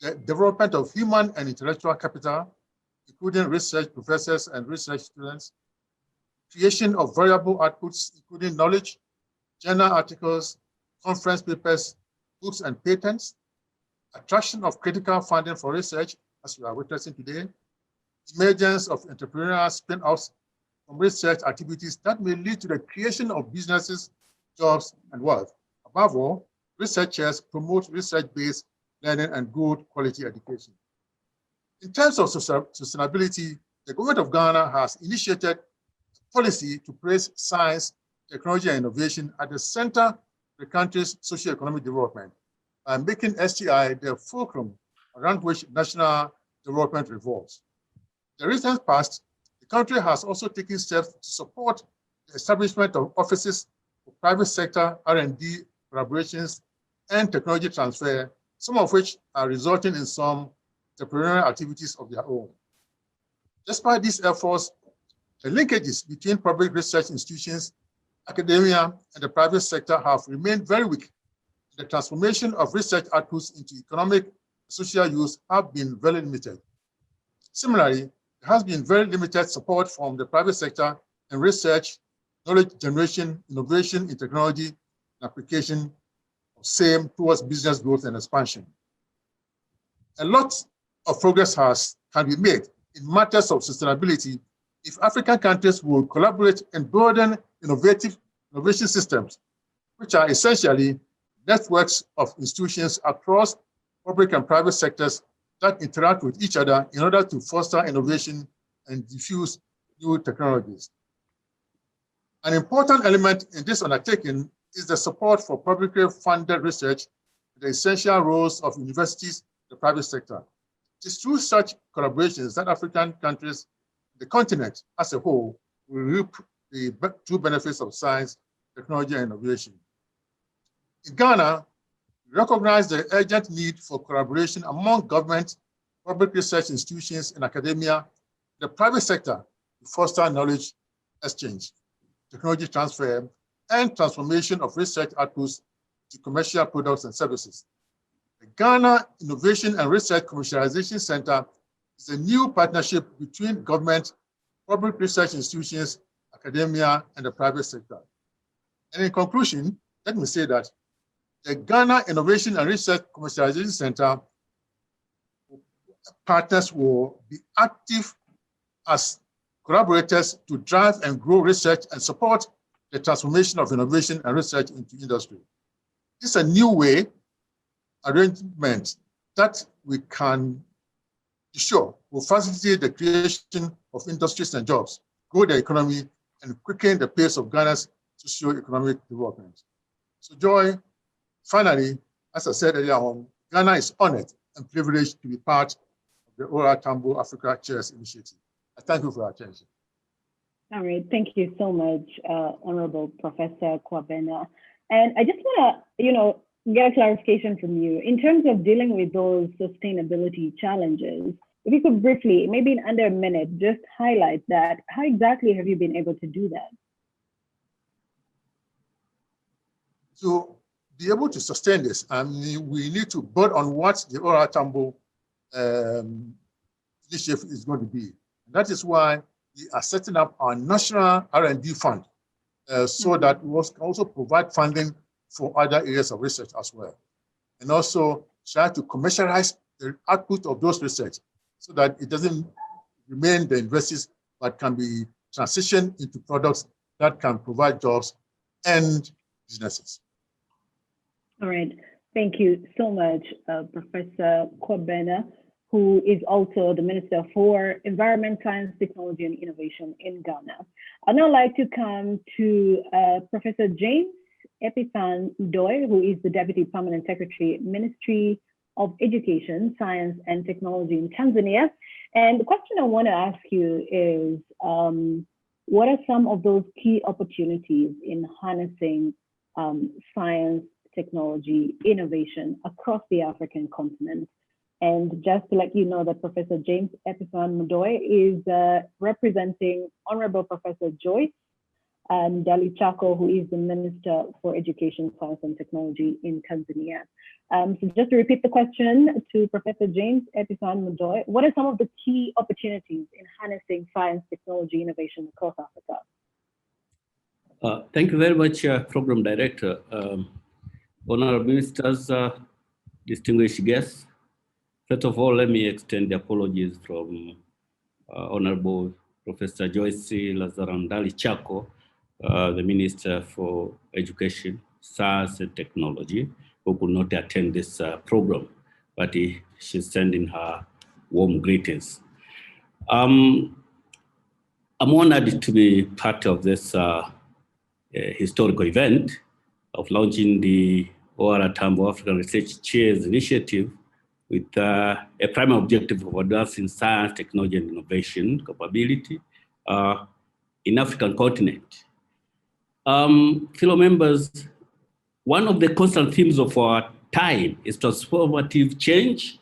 the development of human and intellectual capital, including research professors and research students, creation of variable outputs, including knowledge, journal articles, conference papers, books, and patents, attraction of critical funding for research, as we are witnessing today, emergence of entrepreneurial spin-offs from research activities that may lead to the creation of businesses, jobs, and wealth. Above all, researchers promote research-based learning and good quality education. In terms of sustainability, the government of Ghana has initiated a policy to place science, technology, and innovation at the center of the country's socio-economic development, and making STI the fulcrum around which national development revolves. In the recent past, the country has also taken steps to support the establishment of offices for private sector R&D collaborations and technology transfer, some of which are resulting in some entrepreneurial activities of their own. Despite these efforts, the linkages between public research institutions, academia, and the private sector have remained very weak. The transformation of research outputs into economic and social use have been very limited. Similarly, there has been very limited support from the private sector in research, knowledge generation, innovation in technology, and application of same towards business growth and expansion. A lot of progress can be made in matters of sustainability if African countries will collaborate and broaden innovation systems, which are essentially networks of institutions across public and private sectors that interact with each other in order to foster innovation and diffuse new technologies. An important element in this undertaking is the support for publicly funded research, the essential roles of universities in the private sector. It is through such collaborations that African countries, the continent as a whole, will reap the true benefits of science, technology, and innovation. In Ghana, we recognize the urgent need for collaboration among government, public research institutions, and academia, the private sector, to foster knowledge exchange, technology transfer, and transformation of research outputs to commercial products and services. The Ghana Innovation and Research Commercialization Center is a new partnership between government, public research institutions, academia, and the private sector. And in conclusion, let me say that the Ghana Innovation and Research Commercialization Center partners will be active as collaborators to drive and grow research and support the transformation of innovation and research into industry. This is a new way arrangement that we can be sure will facilitate the creation of industries and jobs, grow the economy, and quicken the pace of Ghana's socio-economic development. So Joy, finally, as I said earlier on, Ghana is honored and privileged to be part of the Tambo Africa Chairs Initiative. I thank you for your attention. All right, thank you so much, Honorable Professor Kwabena. And I just want to, get a clarification from you. In terms of dealing with those sustainability challenges, if you could briefly, maybe in under a minute, just highlight that. How exactly have you been able to do that? To be able to sustain this, we need to build on what the Tambo initiative is going to be. And that is why we are setting up our national R&D fund so that we can also provide funding for other areas of research as well. And also try to commercialize the output of those research so that it doesn't remain the universities, but can be transitioned into products that can provide jobs and businesses. All right, thank you so much, Professor Kwabena, who is also the Minister for Environment, Science, Technology, and Innovation in Ghana. I'd now like to come to Professor James Epiphan Mdoe, who is the Deputy Permanent Secretary, Ministry of Education, Science, and Technology in Tanzania. And the question I want to ask you is, what are some of those key opportunities in harnessing science, technology, innovation across the African continent? And just to let you know that Professor James Epiphan Mdoe is representing Honorable Professor Joyce and Dali Chako, who is the Minister for Education, Science and Technology in Tanzania. So just to repeat the question to Professor James Epiphan Mdoe, what are some of the key opportunities in harnessing science, technology, innovation across Africa? Thank you very much, Program Director. Honorable Ministers, distinguished guests. First of all, let me extend the apologies from Honorable Professor Joyce Lazarandali Chako, the Minister for Education, Science and Technology, who could not attend this program, but she's sending her warm greetings. I'm honored to be part of this historical event of launching the OR Tambo African Research Chairs Initiative with a primary objective of advancing science, technology, and innovation capability in African continent. Fellow members, one of the constant themes of our time is transformative change,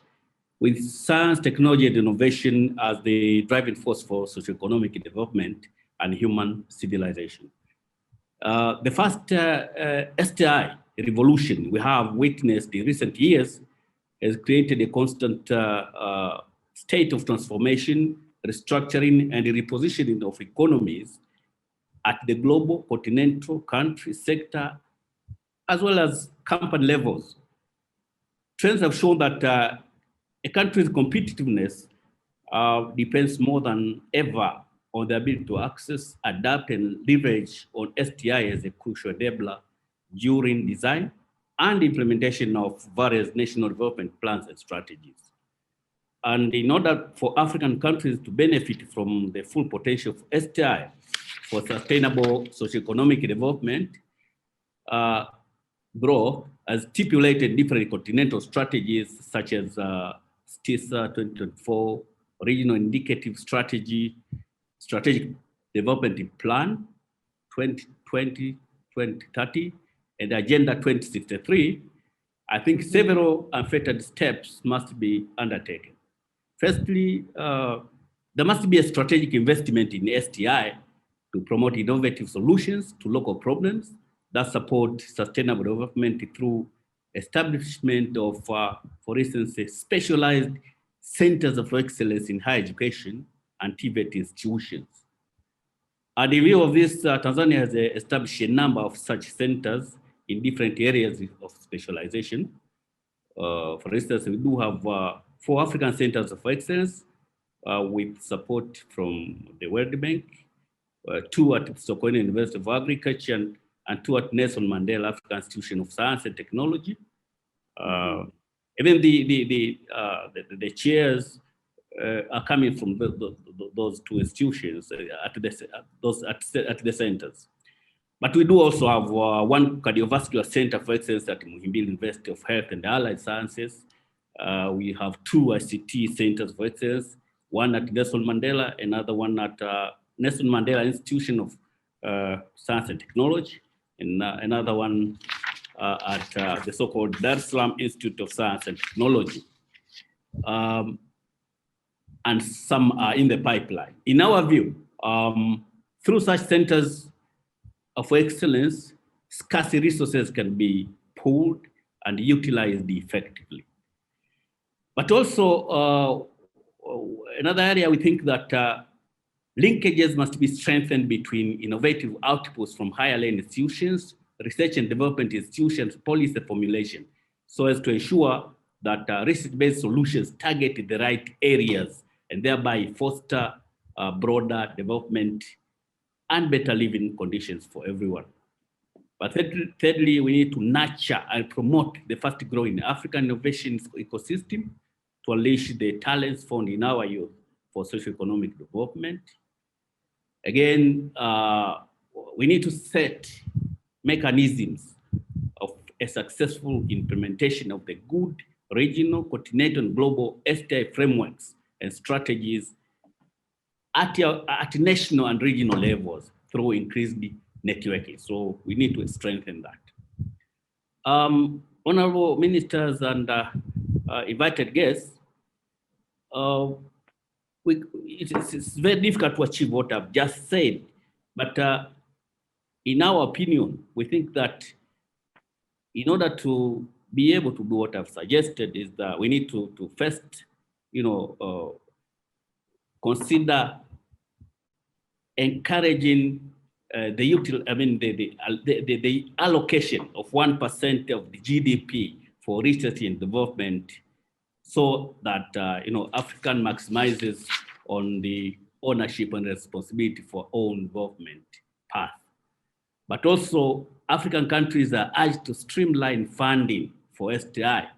with science, technology, and innovation as the driving force for socioeconomic development and human civilization. The first STI revolution we have witnessed in recent years has created a constant state of transformation, restructuring, and repositioning of economies at the global, continental, country, sector, as well as company levels. Trends have shown that a country's competitiveness depends more than ever on the ability to access, adapt, and leverage on STI as a crucial enabler during design and implementation of various national development plans and strategies. And in order for African countries to benefit from the full potential of STI for sustainable socioeconomic development, growth as stipulated different continental strategies such as STISA 2024, Regional Indicative Strategy, Strategic Development Plan 2020-2030, and Agenda 2063, I think several unfettered steps must be undertaken. Firstly, there must be a strategic investment in STI to promote innovative solutions to local problems that support sustainable development through establishment of, for instance, specialized centers of excellence in higher education and TVET institutions. And in view of this, Tanzania has established a number of such centers in different areas of specialization. For instance, we do have 4 African centers of excellence with support from the World Bank, 2 at Sokoine University of Agriculture, and 2 at Nelson Mandela African Institution of Science and Technology. Even the chairs are coming from those 2 institutions at the centers. But we do also have 1 cardiovascular center for excellence at Muhimbili University of Health and Allied Sciences. We have 2 ICT centers for excellence, 1 at Nelson Mandela, another one at Nelson Mandela Institution of Science and Technology, and another one at the so-called Dar es Salaam Institute of Science and Technology. And some are in the pipeline. In our view, through such centers of excellence, scarce resources can be pooled and utilized effectively. But also, another area we think that linkages must be strengthened between innovative outputs from higher learning institutions, research and development institutions, policy formulation, so as to ensure that research-based solutions target the right areas and thereby foster broader development and better living conditions for everyone. But thirdly, we need to nurture and promote the fast-growing African innovation ecosystem to unleash the talents found in our youth for socioeconomic development. Again, we need to set mechanisms of a successful implementation of the good regional, continental, and global STI frameworks and strategies at national and regional levels through increased networking. So we need to strengthen that. Honorable ministers and invited guests, it's very difficult to achieve what I've just said, but in our opinion, we think that in order to be able to do what I've suggested is that we need to first, consider encouraging the allocation of 1% of the GDP for research and development, so that African maximizes on the ownership and responsibility for own development path. But also, African countries are urged to streamline funding for STI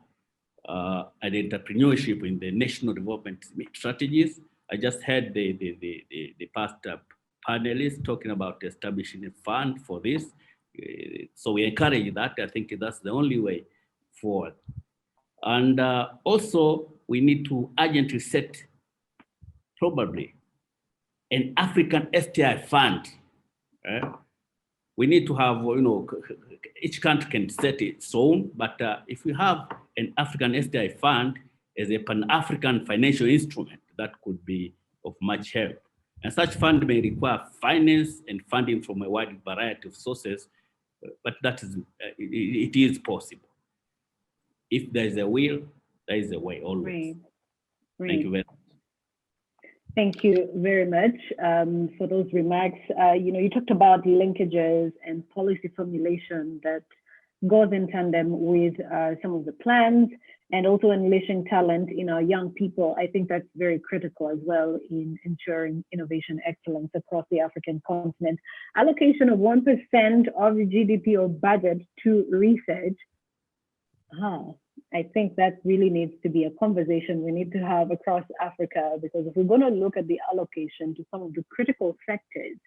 and entrepreneurship in the national development strategies. I just heard the past panelists talking about establishing a fund for this. So we encourage that. I think that's the only way forward. And also, we need to urgently set probably an African STI fund. We need to have, each country can set its own, but if we have an African STI fund as a Pan-African financial instrument, that could be of much help. And such fund may require finance and funding from a wide variety of sources, but that is, it is possible. If there is a will, there is a way always. Right. Thank you very much. Thank you very much for those remarks. You talked about linkages and policy formulation that goes in tandem with some of the plans, and also unleashing talent in our young people. I think that's very critical as well in ensuring innovation excellence across the African continent. Allocation of 1% of the GDP or budget to research. I think that really needs to be a conversation we need to have across Africa, because if we're going to look at the allocation to some of the critical sectors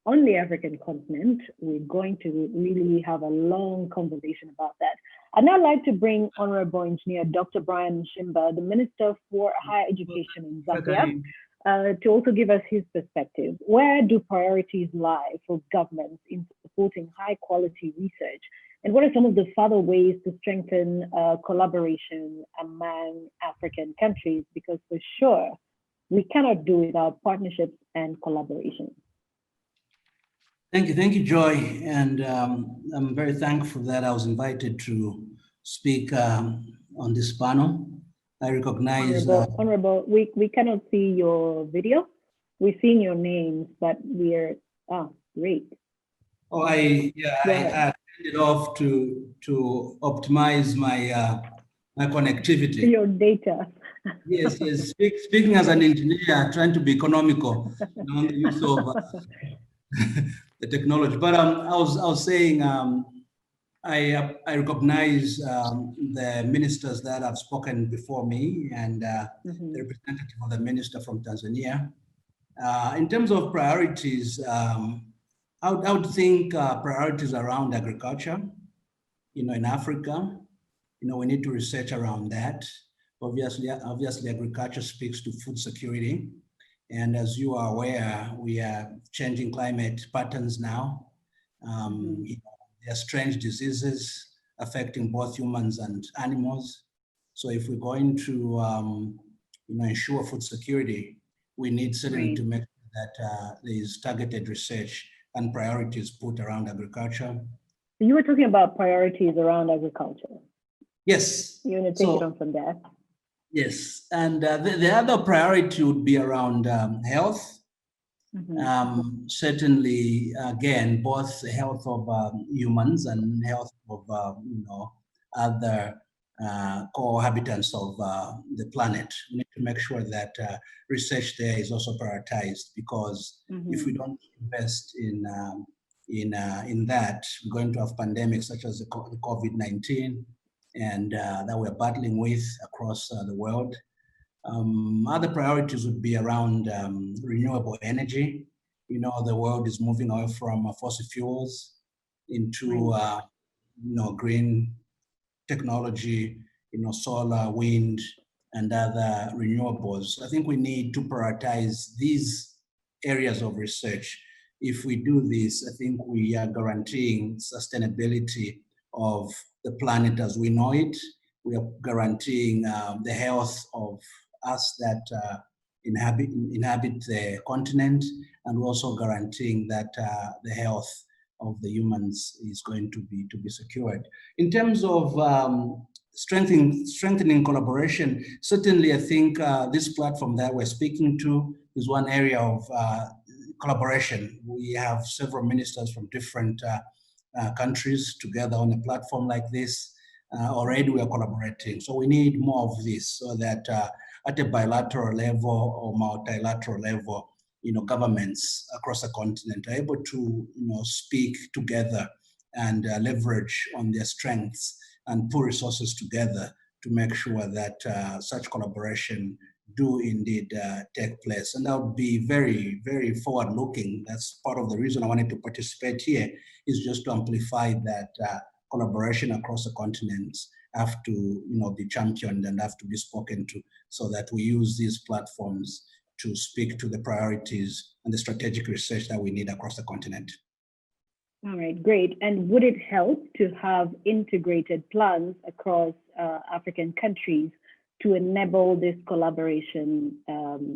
on the African continent, we're going to really have a long conversation about that. I'd now like to bring Honorable Engineer Dr. Brian Mshimba, the Minister for Higher Education in Zambia, to also give us his perspective. Where do priorities lie for governments in supporting high quality research? And what are some of the further ways to strengthen collaboration among African countries? Because for sure, we cannot do without partnerships and collaboration. Thank you, Joy. And I'm very thankful that I was invited to speak on this panel. I recognize— Honorable, we cannot see your video. We're seeing your names, but we're, great. Oh, I turned it off to optimize my my connectivity. Your data. Yes. Speaking as an engineer, trying to be economical on the use of the technology. But I was saying I recognize the ministers that have spoken before me, and the representative of the minister from Tanzania. In terms of priorities, I would think priorities around agriculture, in Africa. We need to research around that. Obviously, agriculture speaks to food security. And as you are aware, we are changing climate patterns now. There are strange diseases affecting both humans and animals. So if we're going to ensure food security, we need certainly to make sure that there is targeted research and priorities put around agriculture. You were talking about priorities around agriculture. Yes. You want to take it on from there? Yes, and the other priority would be around health. Certainly, again, both the health of humans and health of other cohabitants of the planet. We need to make sure that research there is also prioritized, because if we don't invest in that, we're going to have pandemics such as the COVID-19 and that we're battling with across the world. Other priorities would be around renewable energy. The world is moving away from fossil fuels into green technology, solar, wind, and other renewables. I think we need to prioritize these areas of research. If we do this, I think we are guaranteeing sustainability of the planet as we know it. We are guaranteeing the health of us that inhabit the continent, and we're also guaranteeing that the health of the humans is going to be secured. In terms of strengthening collaboration, certainly I think this platform that we're speaking to is one area of collaboration. We have several ministers from different countries together on a platform like this. Already we are collaborating, so we need more of this so that at a bilateral level or multilateral level, governments across the continent are able to, speak together and leverage on their strengths and put resources together to make sure that such collaboration do indeed take place. And that would be very, very forward-looking. That's part of the reason I wanted to participate here, is just to amplify that collaboration across the continents have to, be championed and have to be spoken to, so that we use these platforms to speak to the priorities and the strategic research that we need across the continent. All right, great. And would it help to have integrated plans across African countries to enable this collaboration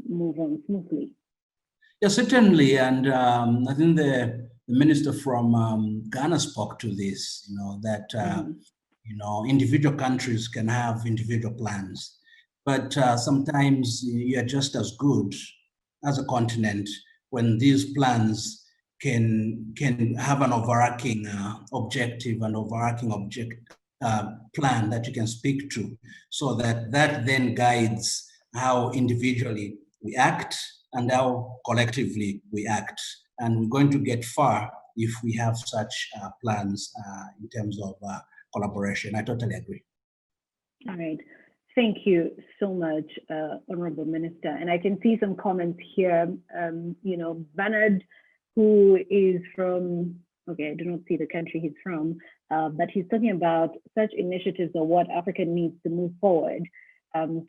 move on smoothly? Yeah, certainly. And I think the minister from Ghana spoke to this, that, individual countries can have individual plans, but sometimes you're just as good as a continent when these plans can have an overarching objective and overarching plan that you can speak to, so that then guides how individually we act and how collectively we act. And we're going to get far if we have such plans in terms of collaboration. I totally agree. All right. Thank you so much, Honorable Minister. And I can see some comments here. Bernard, who is from, okay, I do not see the country he's from, but he's talking about such initiatives are what Africa needs to move forward.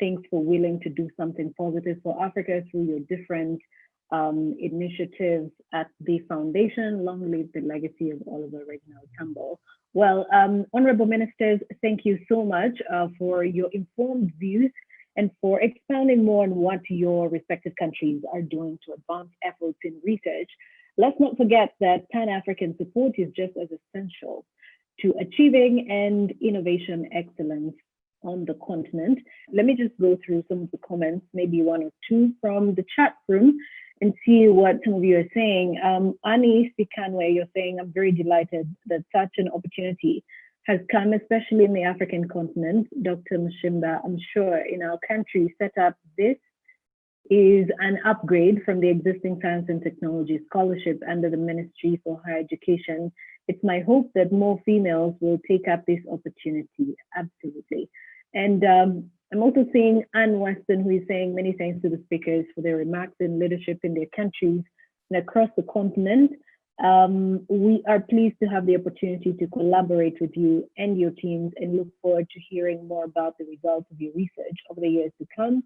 Thanks for willing to do something positive for Africa through your different initiatives at the foundation. Long live the legacy of Oliver Reginald Tambo. Well, Honorable Ministers, thank you so much for your informed views and for expounding more on what your respective countries are doing to advance efforts in research. Let's not forget that Pan-African support is just as essential to achieving and innovation excellence on the continent. Let me just go through some of the comments, maybe one or two from the chat room, and see what some of you are saying. Ani Sikanwe, you're saying, I'm very delighted that such an opportunity has come, especially in the African continent. Dr. Mushimba, I'm sure in our country set up, this is an upgrade from the existing Science and Technology Scholarship under the Ministry for Higher Education. It's my hope that more females will take up this opportunity, absolutely. And I'm also seeing Ann Weston, who is saying many thanks to the speakers for their remarks and leadership in their countries and across the continent. We are pleased to have the opportunity to collaborate with you and your teams and look forward to hearing more about the results of your research over the years to come.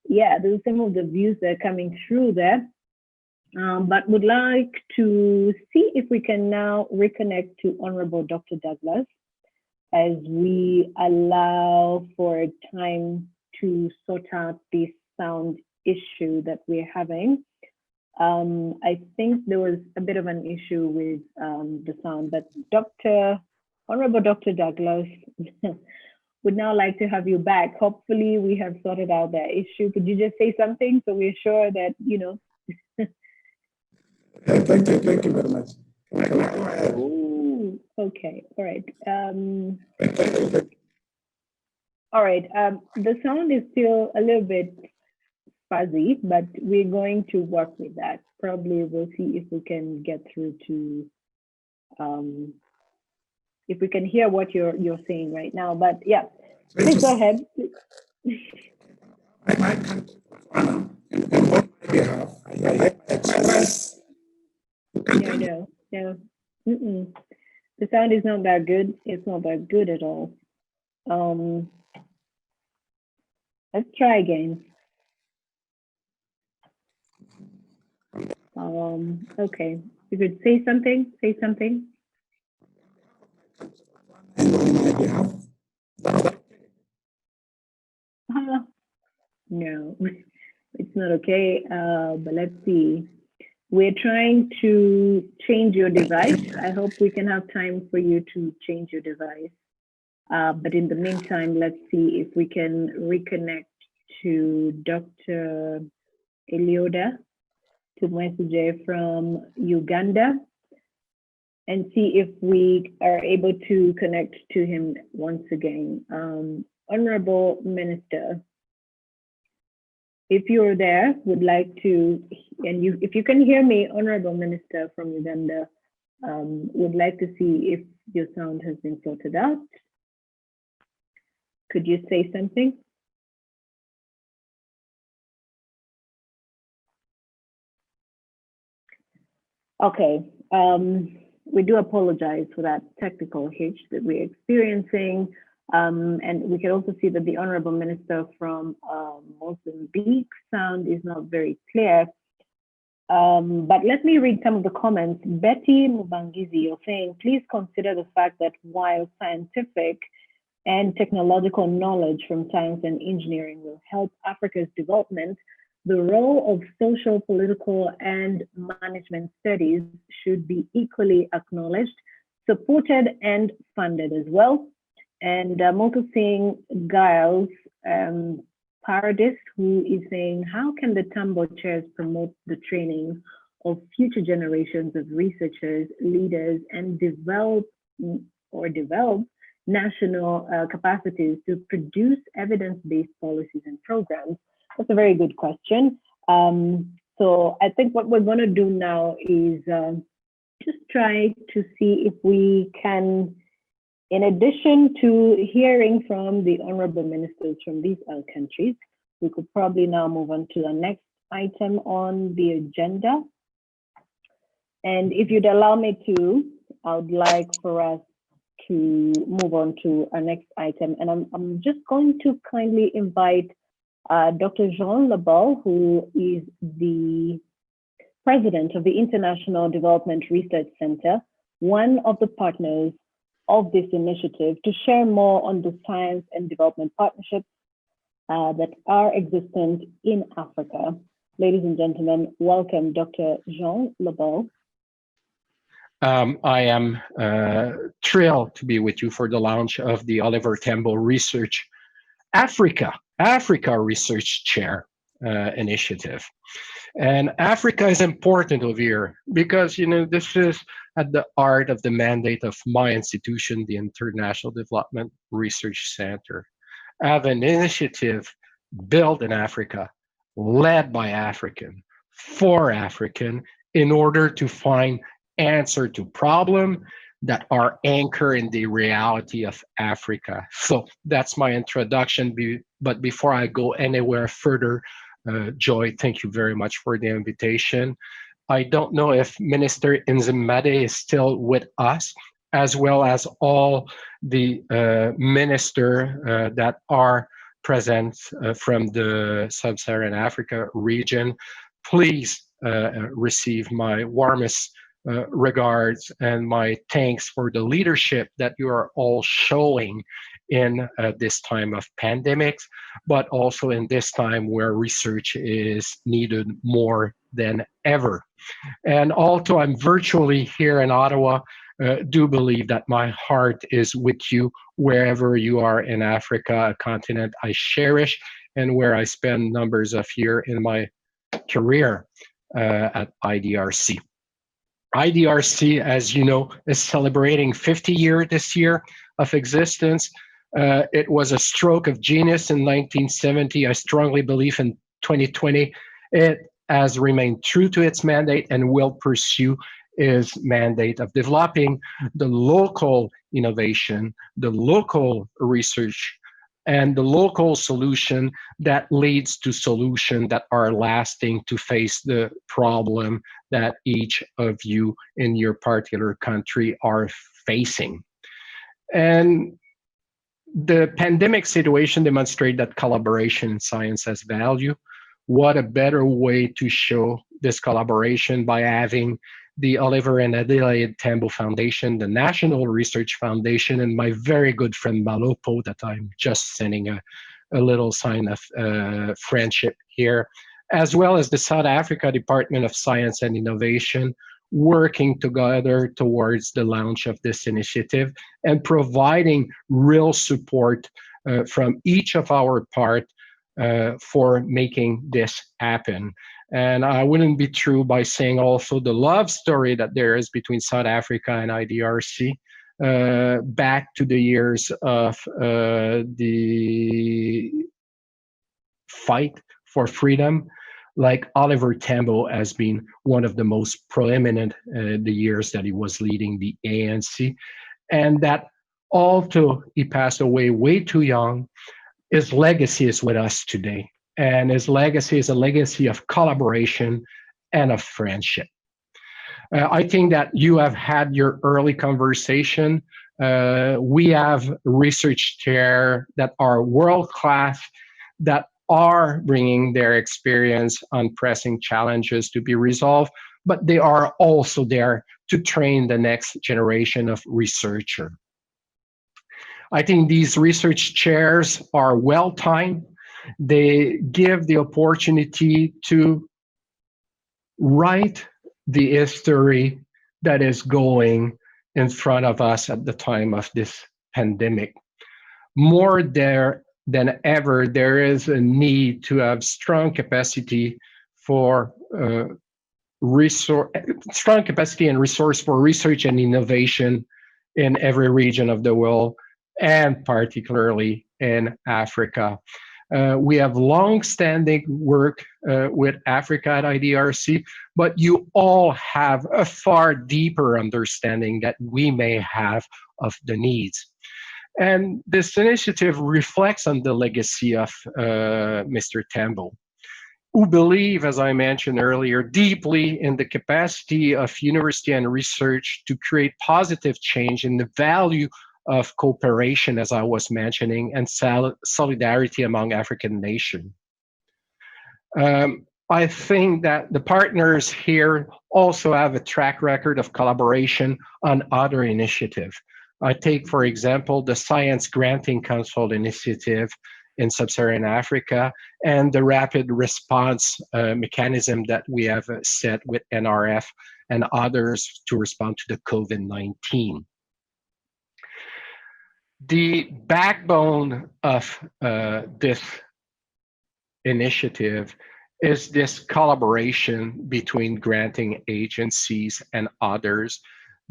Yeah, those are some of the views that are coming through there. But would like to see if we can now reconnect to Honorable Dr. Douglas as we allow for time to sort out this sound issue that we're having. I think there was a bit of an issue with the sound, but Honorable Dr. Douglas would now like to have you back. Hopefully we have sorted out that issue. Could you just say something so we're sure that, Thank you very much. Ooh, okay, all right. All right, the sound is still a little bit fuzzy, but we're going to work with that. Probably we'll see if we can get through to, if we can hear what you're saying right now. But yeah, please go ahead. I can't, on my behalf, I express. No. The sound is not that good. It's not that good at all. Let's try again. Okay, you could say something. No, it's not okay. But let's see. We're trying to change your device. I hope we can have time for you to change your device. But in the meantime, let's see if we can reconnect to Dr. Elioda Tumwesuje from Uganda and see if we are able to connect to him once again. Honorable Minister, if you're there, would like to, and if you can hear me, Honorable Minister from Uganda, would like to see if your sound has been sorted out. Could you say something? Okay, we do apologize for that technical hitch that we're experiencing. And we can also see that the Honorable Minister from Mozambique sound is not very clear. But let me read some of the comments. Betty Mubangizi, you're saying, please consider the fact that while scientific and technological knowledge from science and engineering will help Africa's development, the role of social, political, and management studies should be equally acknowledged, supported, and funded as well. And I'm also seeing Giles Paradis, who is saying, how can the Tambo chairs promote the training of future generations of researchers, leaders, and develop national capacities to produce evidence-based policies and programs? That's a very good question. So I think what we're going to do now is just try to see if we can, in addition to hearing from the honorable ministers from these countries, we could probably now move on to the next item on the agenda. And if you'd allow me to, I would like for us to move on to our next item. And I'm just going to kindly invite Dr. Jean Lebel, who is the president of the International Development Research Center, one of the partners of this initiative, to share more on the science and development partnerships that are existent in Africa. Ladies and gentlemen, welcome Dr. Jean Lebel. I am thrilled to be with you for the launch of the Oliver Tambo Research Africa Research Chair initiative. And Africa is important over here because, you know, this is at the heart of the mandate of my institution, the International Development Research Center. I have an initiative built in Africa, led by African, for African, in order to find answer to problems that are anchored in the reality of Africa. So that's my introduction. But before I go anywhere further, Joy, thank you very much for the invitation. I don't know if Minister Nzimade is still with us, as well as all the ministers that are present from the Sub-Saharan Africa region. Please receive my warmest regards and my thanks for the leadership that you are all showing in this time of pandemics, but also in this time where research is needed more than ever. And although I'm virtually here in Ottawa, do believe that my heart is with you wherever you are in Africa, a continent I cherish and where I spend numbers of years in my career at IDRC. IDRC, as you know, is celebrating 50 years this year of existence. It was a stroke of genius in 1970. I strongly believe in 2020. It has remained true to its mandate and will pursue its mandate of developing the local innovation, the local research, and the local solution that leads to solutions that are lasting to face the problem that each of you in your particular country are facing. And the pandemic situation demonstrates that collaboration in science has value. What a better way to show this collaboration by having the Oliver and Adelaide Tambo Foundation, the National Research Foundation, and my very good friend Molapo, that I'm just sending a little sign of friendship here, as well as the South Africa Department of Science and Innovation, working together towards the launch of this initiative and providing real support from each of our part for making this happen. And I wouldn't be true by saying also the love story that there is between South Africa and IDRC back to the years of the fight for freedom. Like Oliver Tambo has been one of the most prominent the years that he was leading the ANC. And that although he passed away way too young, his legacy is with us today. And his legacy is a legacy of collaboration and of friendship. I think that you have had your early conversation. We have research chair that are world-class, that are bringing their experience on pressing challenges to be resolved, but they are also there to train the next generation of researchers. I think these research chairs are well-timed. They give the opportunity to write the history that is going in front of us at the time of this pandemic. More there than ever, there is a need to have strong capacity for strong capacity and resource for research and innovation in every region of the world, and particularly in Africa. We have long-standing work with Africa at IDRC, but you all have a far deeper understanding that we may have of the needs. And this initiative reflects on the legacy of Mr. Tambo, who believe, as I mentioned earlier, deeply in the capacity of university and research to create positive change in the value of cooperation, as I was mentioning, and solidarity among African nations. I think that the partners here also have a track record of collaboration on other initiatives. I take, for example, the Science Granting Council initiative in Sub-Saharan Africa and the rapid response mechanism that we have set with NRF and others to respond to the COVID-19. The backbone of this initiative is this collaboration between granting agencies and others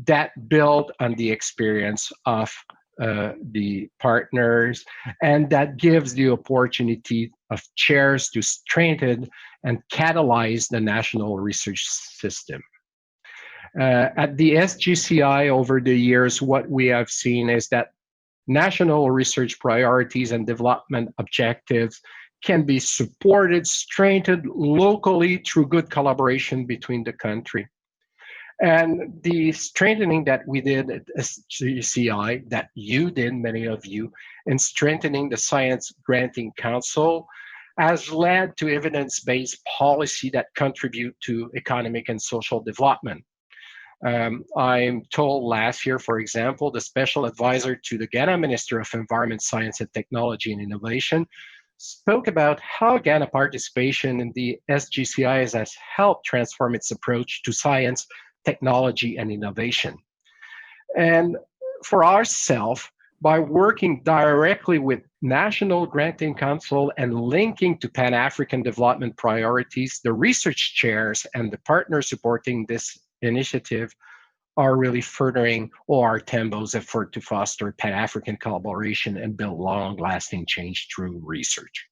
that build on the experience of the partners, and that gives the opportunity of chairs to strengthen and catalyze the national research system. At the SGCI over the years, what we have seen is that national research priorities and development objectives can be supported, strengthened locally through good collaboration between the country. And the strengthening that we did at SGCI, that you did, many of you, in strengthening the Science Granting Council, has led to evidence-based policy that contribute to economic and social development. I'm told last year, for example, the special advisor to the Ghana Minister of Environment, Science and Technology and Innovation spoke about how Ghana participation in the SGCI has helped transform its approach to science, technology, and innovation. And for ourselves, by working directly with National Granting Council and linking to Pan-African development priorities, the research chairs and the partners supporting this initiative are really furthering OR Tambo's effort to foster Pan-African collaboration and build long-lasting change through research.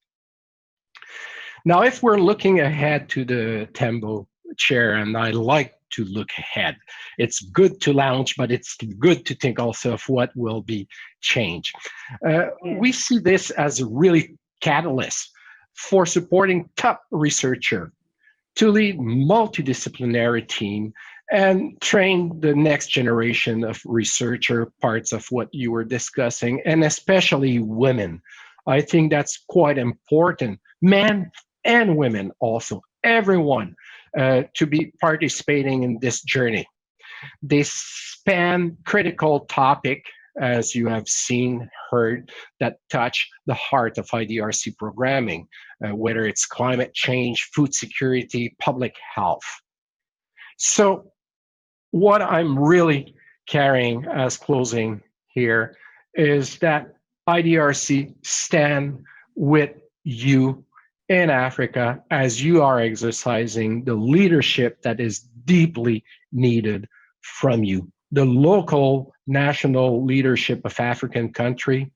Now, if we're looking ahead to the Tambo chair, and I like to look ahead, it's good to launch, but it's good to think also of what will be changed. We see this as a really catalyst for supporting top researcher to lead multidisciplinary team and train the next generation of researcher, parts of what you were discussing, and especially women. I think that's quite important. Men and women also, everyone to be participating in this journey. They span critical topic as you have seen, heard, that touch the heart of IDRC programming, whether it's climate change, food security, public health. So what I'm really carrying as closing here is that IDRC stand with you in Africa as you are exercising the leadership that is deeply needed from you. The local, national leadership of African country,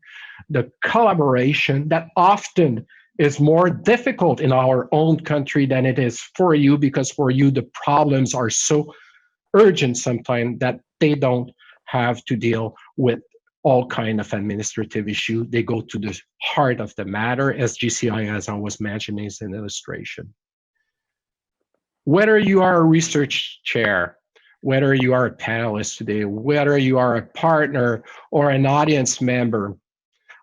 the collaboration that often is more difficult in our own country than it is for you, because for you the problems are so urgent sometimes that they don't have to deal with all kind of administrative issue. They go to the heart of the matter, as GCI, as I was mentioning, is an illustration. Whether you are a research chair, whether you are a panelist today, whether you are a partner or an audience member,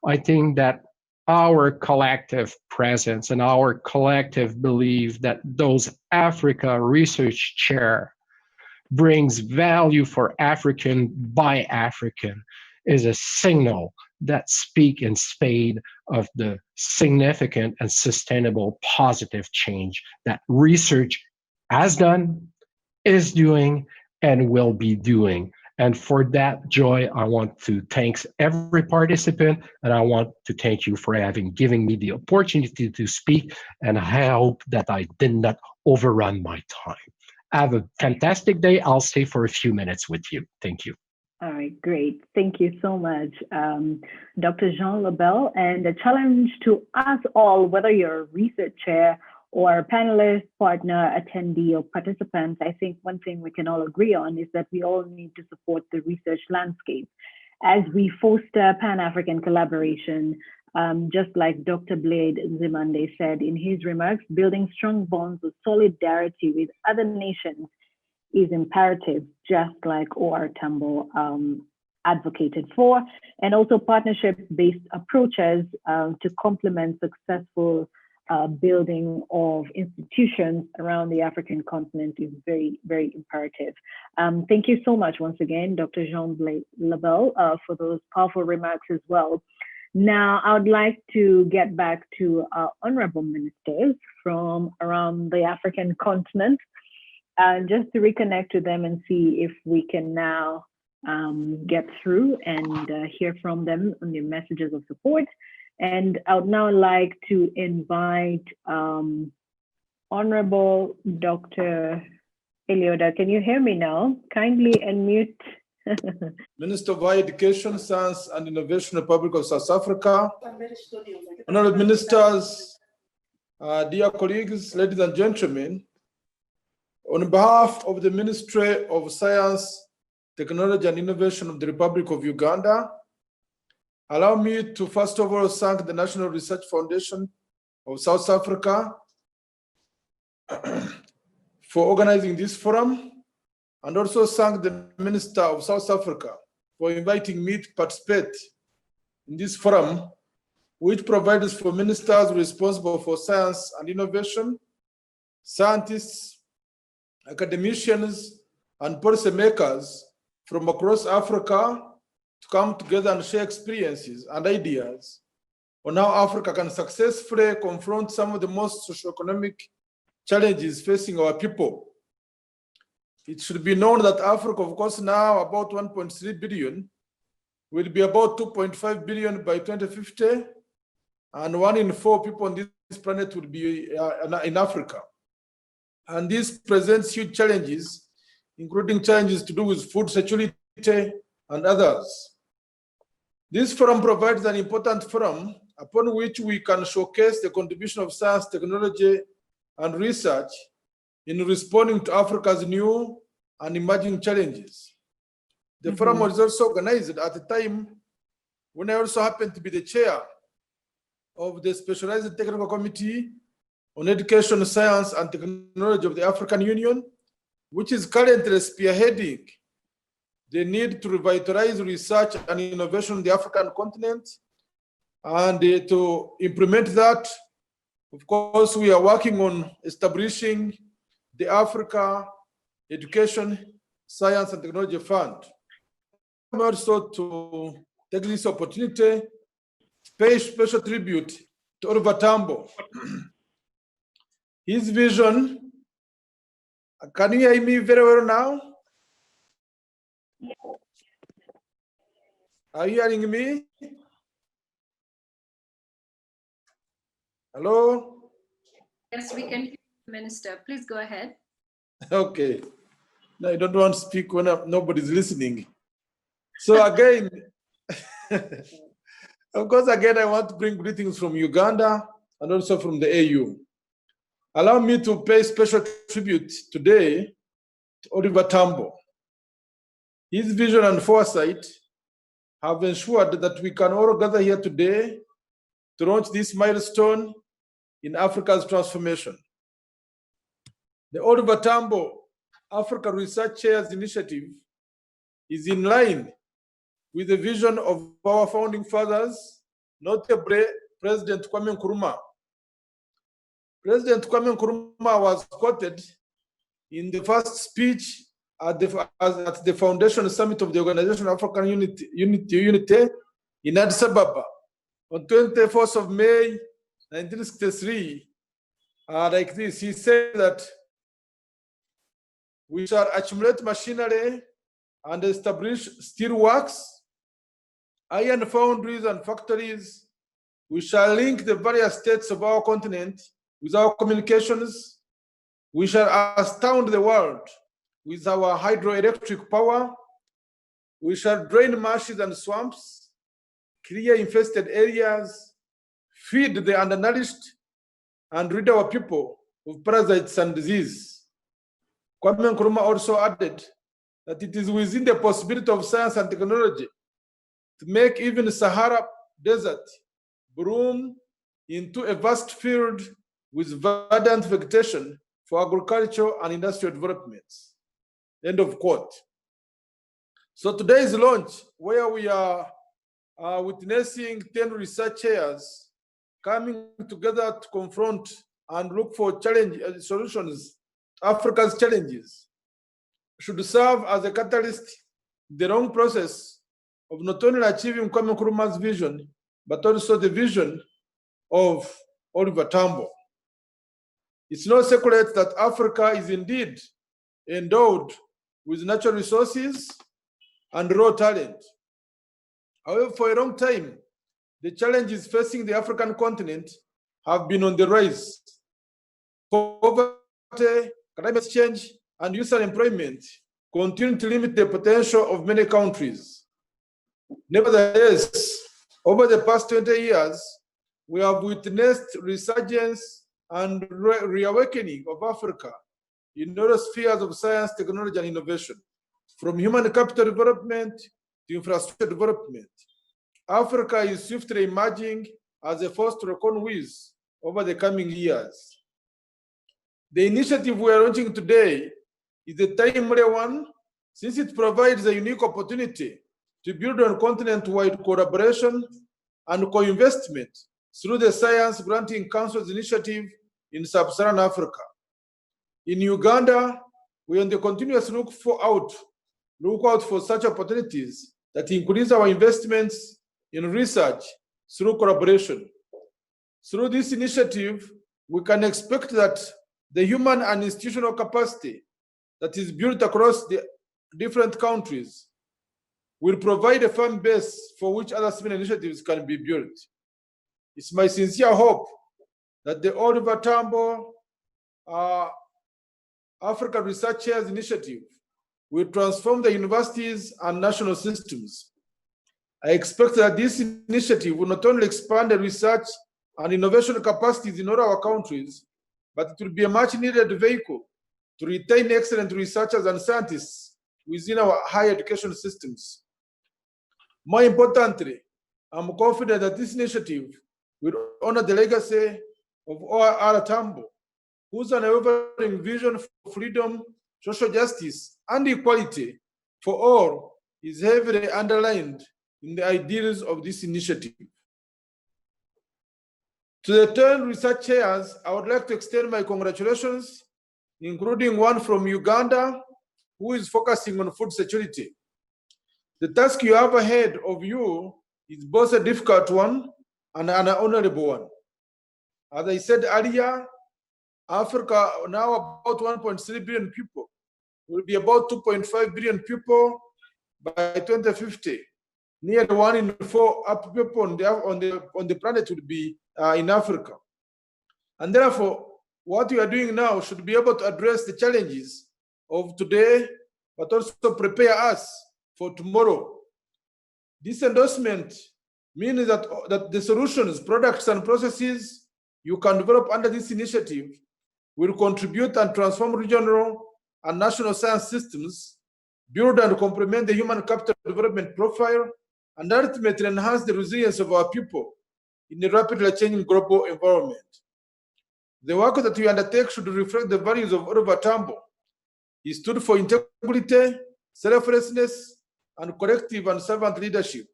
I think that our collective presence and our collective belief that those Africa Research Chair brings value for African by African is a signal that speak in spade of the significant and sustainable positive change that research has done, is doing, and will be doing. And for that joy, I want to thank every participant, and I want to thank you for giving me the opportunity to speak, and I hope that I did not overrun my time. Have a fantastic day. I'll stay for a few minutes with you. Thank you. All right, great. Thank you so much, Dr. Jean Lebel. And a challenge to us all, whether you're a research chair or a panelist, partner, attendee, or participant, I think one thing we can all agree on is that we all need to support the research landscape as we foster Pan-African collaboration. Just like Dr. Blade Nzimande said in his remarks, building strong bonds of solidarity with other nations is imperative, just like OR Tambo advocated for, and also partnership-based approaches to complement successful building of institutions around the African continent is very, very imperative. Thank you so much once again, Dr. Jean Lebel, for those powerful remarks as well. Now, I would like to get back to our honorable ministers from around the African continent, just to reconnect to them and see if we can now get through and hear from them on their messages of support. And I would now like to invite Honorable Dr. Elioda. Can you hear me now? Kindly unmute. Minister of Higher Education, Science and Innovation, Republic of South Africa. Honorable Ministers, dear colleagues, ladies and gentlemen, on behalf of the Ministry of Science, Technology and Innovation of the Republic of Uganda, allow me to first of all thank the National Research Foundation of South Africa for organizing this forum, and also thank the Minister of South Africa for inviting me to participate in this forum, which provides for ministers responsible for science and innovation, scientists, academicians, and policymakers from across Africa to come together and share experiences and ideas on how Africa can successfully confront some of the most socioeconomic challenges facing our people. It should be known that Africa, of course, now about 1.3 billion, will be about 2.5 billion by 2050, and 1 in 4 people on this planet will be in Africa. And this presents huge challenges, including challenges to do with food security and others. This forum provides an important forum upon which we can showcase the contribution of science, technology, and research in responding to Africa's new and emerging challenges. The forum was also organized at a time when I also happened to be the chair of the Specialized Technical Committee on Education, Science, and Technology of the African Union, which is currently spearheading the need to revitalize research and innovation on the African continent. And to implement that, of course, we are working on establishing the Africa Education, Science, and Technology Fund. me also to take this opportunity to pay special tribute to Oliver Tambo. His vision, can you hear me very well now? Are you hearing me? Hello? Yes, we can hear you, Minister. Please go ahead. Okay. No, I don't want to speak when nobody's listening. So again, of course, again, I want to bring greetings from Uganda and also from the AU. Allow me to pay special tribute today to Oliver Tambo. His vision and foresight have ensured that we can all gather here today to launch this milestone in Africa's transformation. The Oliver Tambo Africa Research Chairs Initiative is in line with the vision of our founding fathers, notably President Kwame Nkrumah. President Kwame Nkrumah was quoted in the first speech at the Foundation Summit of the Organization of African Unity in Addis Ababa on 24th of May, 1963. Like this, he said that we shall accumulate machinery and establish steelworks, iron foundries and factories. We shall link the various states of our continent with our communications. We shall astound the world with our hydroelectric power. We shall drain marshes and swamps, clear infested areas, feed the undernourished, and rid our people of parasites and disease. Kwame Nkrumah also added that it is within the possibility of science and technology to make even the Sahara Desert bloom into a vast field with verdant vegetation for agriculture and industrial developments. End of quote. So today's launch, where we are witnessing 10 research chairs coming together to confront and look for solutions to Africa's challenges, should serve as a catalyst in the long process of not only achieving Kwame Nkrumah's vision, but also the vision of Oliver Tambo. It's no secret that Africa is indeed endowed with natural resources and raw talent. However, for a long time, the challenges facing the African continent have been on the rise. Poverty, climate change, and youth unemployment continue to limit the potential of many countries. Nevertheless, over the past 20 years, we have witnessed resurgence and reawakening of Africa in all spheres of science, technology, and innovation, from human capital development to infrastructure development. Africa is swiftly emerging as a force to reckon with over the coming years. The initiative we are launching today is a timely one, since it provides a unique opportunity to build on continent-wide collaboration and co-investment through the Science Granting Council's initiative in Sub-Saharan Africa. In Uganda, we are on the continuous look out for such opportunities that increase our investments in research through collaboration. Through this initiative, we can expect that the human and institutional capacity that is built across the different countries will provide a firm base for which other similar initiatives can be built. It's my sincere hope that the Oliver Tambo Africa Research Chairs Initiative will transform the universities and national systems. I expect that this initiative will not only expand the research and innovation capacities in all our countries, but it will be a much needed vehicle to retain excellent researchers and scientists within our higher education systems. More importantly, I'm confident that this initiative will honor the legacy of O.R. Tambo, whose unwavering vision for freedom, social justice, and equality for all is heavily underlined in the ideals of this initiative. To the 10 research chairs, I would like to extend my congratulations, including one from Uganda, who is focusing on food security. The task you have ahead of you is both a difficult one and an honorable one. As I said earlier, Africa, now about 1.3 billion people, will be about 2.5 billion people by 2050. Nearly 1 in 4 people on the planet will be in Africa. And therefore, what we are doing now should be able to address the challenges of today, but also prepare us for tomorrow. This endorsement means that the solutions, products, and processes you can develop under this initiative will contribute and transform regional and national science systems, build and complement the human capital development profile, and ultimately enhance the resilience of our people in a rapidly changing global environment. The work that we undertake should reflect the values of Oliver Tambo. He stood for integrity, selflessness, and collective and servant leadership.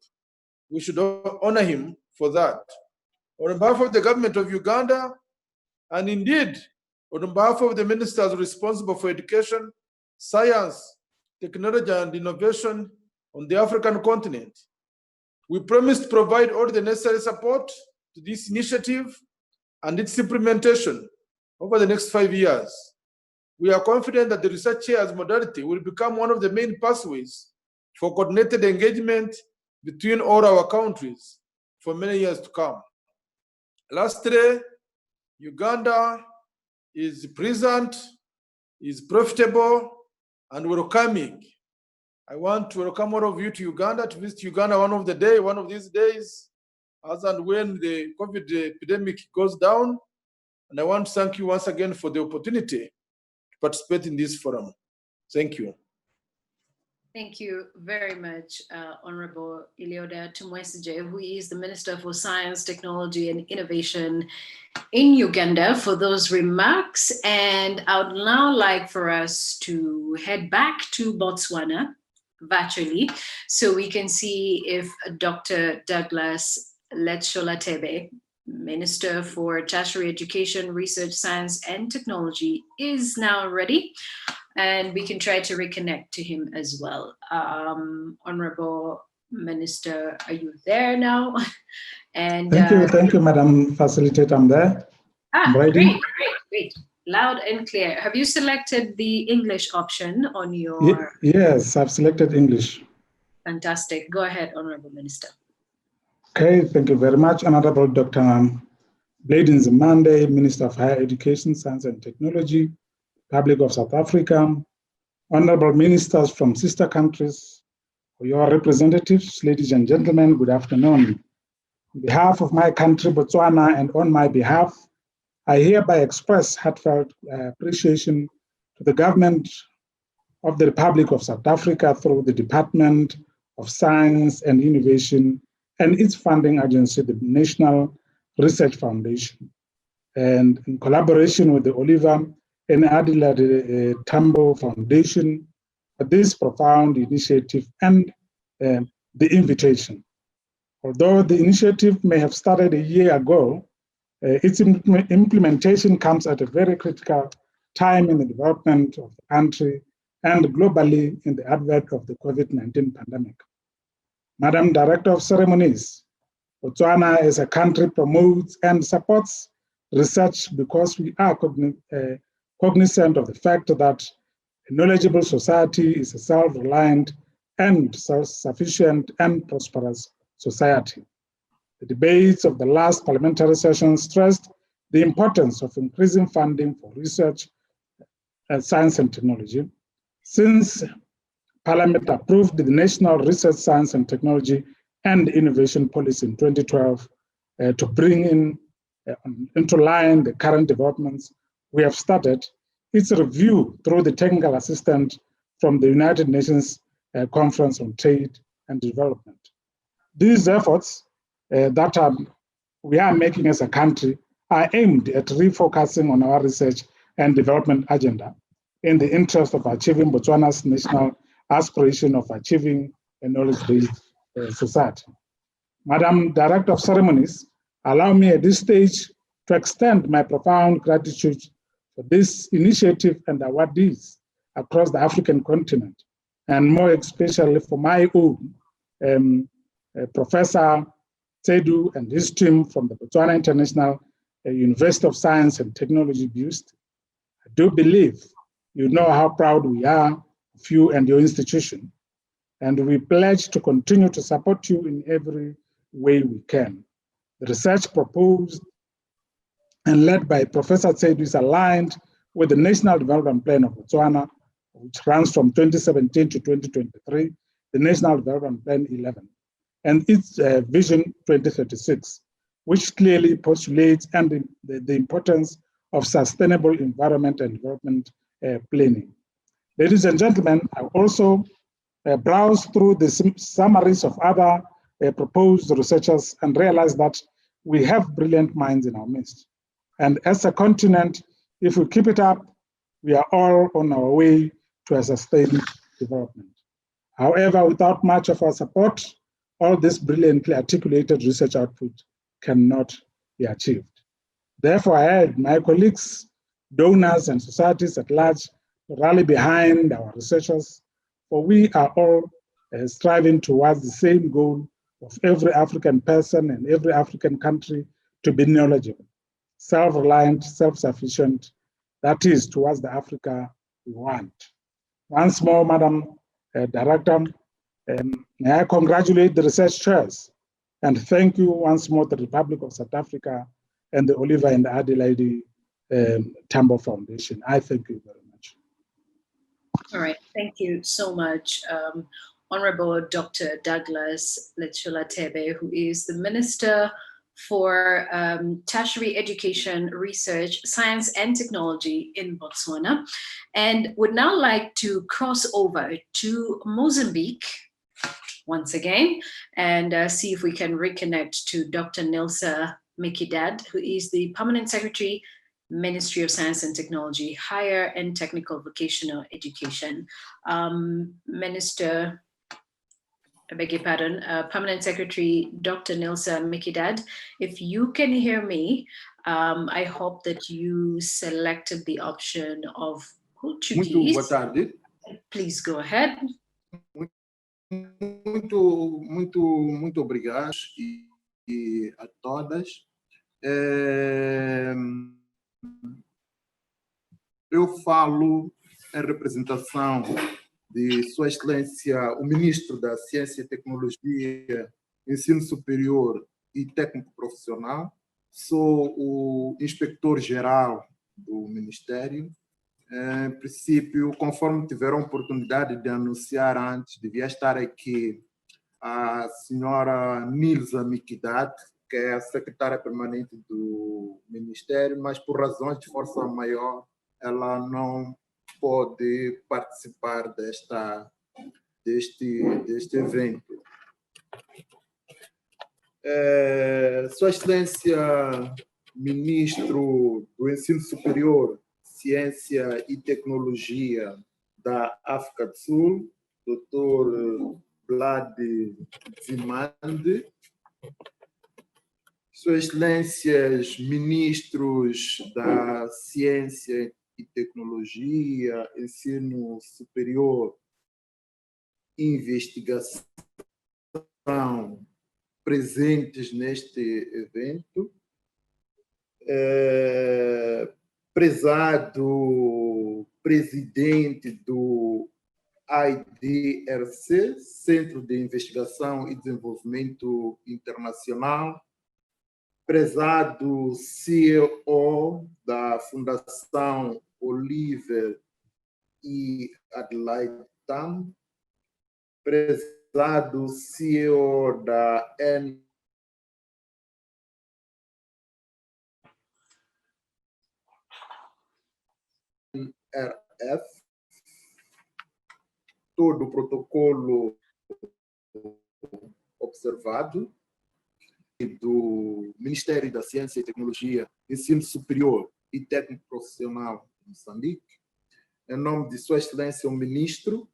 We should honor him for that. On behalf of the government of Uganda, and indeed, on behalf of the ministers responsible for education, science, technology, and innovation on the African continent, we promise to provide all the necessary support to this initiative and its implementation over the next 5 years. We are confident that the research chair as modality will become one of the main pathways for coordinated engagement between all our countries for many years to come. Lastly, Uganda is present, is profitable, and welcoming. I want to welcome all of you to Uganda, to visit Uganda one of these days, as and when the COVID epidemic goes down. And I want to thank you once again for the opportunity to participate in this forum. Thank you. Thank you very much, Honorable Ilioda Tumwesije, who is the Minister for Science, Technology, and Innovation in Uganda, for those remarks. And I would now like for us to head back to Botswana virtually, so we can see if Dr. Douglas Letsholatebe, Minister for Tertiary Education, Research, Science, and Technology, is now ready. And we can try to reconnect to him as well. Honorable Minister, are you there now? And thank you, Madam Facilitator. I'm there. I'm ready. Great. Loud and clear. Have you selected the English option on your? Yes, I've selected English. Fantastic. Go ahead, Honorable Minister. Okay, thank you very much, Honorable Dr. Bladin Nzimande, Minister of Higher Education, Science and Technology, Republic of South Africa, honorable ministers from sister countries, your representatives, ladies and gentlemen, good afternoon. On behalf of my country, Botswana, and on my behalf, I hereby express heartfelt appreciation to the government of the Republic of South Africa through the Department of Science and Innovation and its funding agency, the National Research Foundation, and in collaboration with the Oliver and Adelaide Tambo Foundation for this profound initiative and the invitation. Although the initiative may have started a year ago, its implementation comes at a very critical time in the development of the country and globally in the advent of the COVID-19 pandemic. Madam Director of Ceremonies, Botswana as a country promotes and supports research because we are cognizant of the fact that a knowledgeable society is a self-reliant and self-sufficient and prosperous society. The debates of the last parliamentary session stressed the importance of increasing funding for research, science and technology. Since Parliament approved the National Research, Science and Technology and Innovation Policy in 2012 to bring into line the current developments, we have started its review through the technical assistance from the United Nations Conference on Trade and Development. These efforts that we are making as a country are aimed at refocusing on our research and development agenda in the interest of achieving Botswana's national aspiration of achieving a knowledge-based society. Madam Director of Ceremonies, allow me at this stage to extend my profound gratitude for this initiative and awardees across the African continent, and more especially for my own Professor Tsedu and his team from the Botswana International University of Science and Technology, BUST. I do believe you know how proud we are of you and your institution, and we pledge to continue to support you in every way we can. The research proposed and led by Professor Tsedu is aligned with the National Development Plan of Botswana, which runs from 2017 to 2023, the National Development Plan 11, and its Vision 2036, which clearly postulates the importance of sustainable environment and development planning. Ladies and gentlemen, I also browsed through the summaries of other proposed researchers and realized that we have brilliant minds in our midst. And as a continent, if we keep it up, we are all on our way to a sustained development. However, without much of our support, all this brilliantly articulated research output cannot be achieved. Therefore, I urge my colleagues, donors, and societies at large to rally behind our researchers, for we are all striving towards the same goal of every African person and every African country to be knowledgeable, self-reliant, self-sufficient, that is, towards the Africa we want. Once more, Madam Director, may I congratulate the research chairs and thank you once more to the Republic of South Africa and the Oliver and Adelaide Tambo Foundation. I thank you very much. All right, thank you so much, Honorable Dr. Douglas Letshula-Tebe, who is the Minister for Tertiary Education, Research, Science and Technology in Botswana, and would now like to cross over to Mozambique once again and see if we can reconnect to Dr. Nilsa Mikidad, who is the Permanent Secretary, Ministry of Science and Technology, Higher and Technical Vocational Education. Minister, I beg your pardon, Permanent Secretary Dr. Nilsa Mikidad, if you can hear me, I hope that you selected the option of Portuguese. Muito boa tarde. Please go ahead. Muito obrigado e a todas. Eu falo em representação de Sua Excelência, o Ministro da Ciência e Tecnologia, Ensino Superior e Técnico Profissional. Sou o Inspetor-Geral do Ministério. Em princípio, conforme tiveram a oportunidade de anunciar antes, devia estar aqui a senhora Nilsa Mikidad, que é a secretária permanente do Ministério, mas por razões de força maior, ela não pode participar deste evento. Sua Excelência, Ministro do Ensino Superior, Ciência e Tecnologia da África do Sul, Dr. Vlad Zimande, Suas Excelências, Ministros da Ciência e Tecnologia, Ensino Superior, Investigação, presentes neste evento, prezado presidente do IDRC, Centro de Investigação e Desenvolvimento Internacional, prezado CEO da Fundação Oliver e Adelaide Tambo, prezado CEO da NRF, todo o protocolo observado, do Ministério da Ciência e Tecnologia, Ensino Superior e Técnico Profissional de Moçambique, em nome de Sua Excelência o Ministro,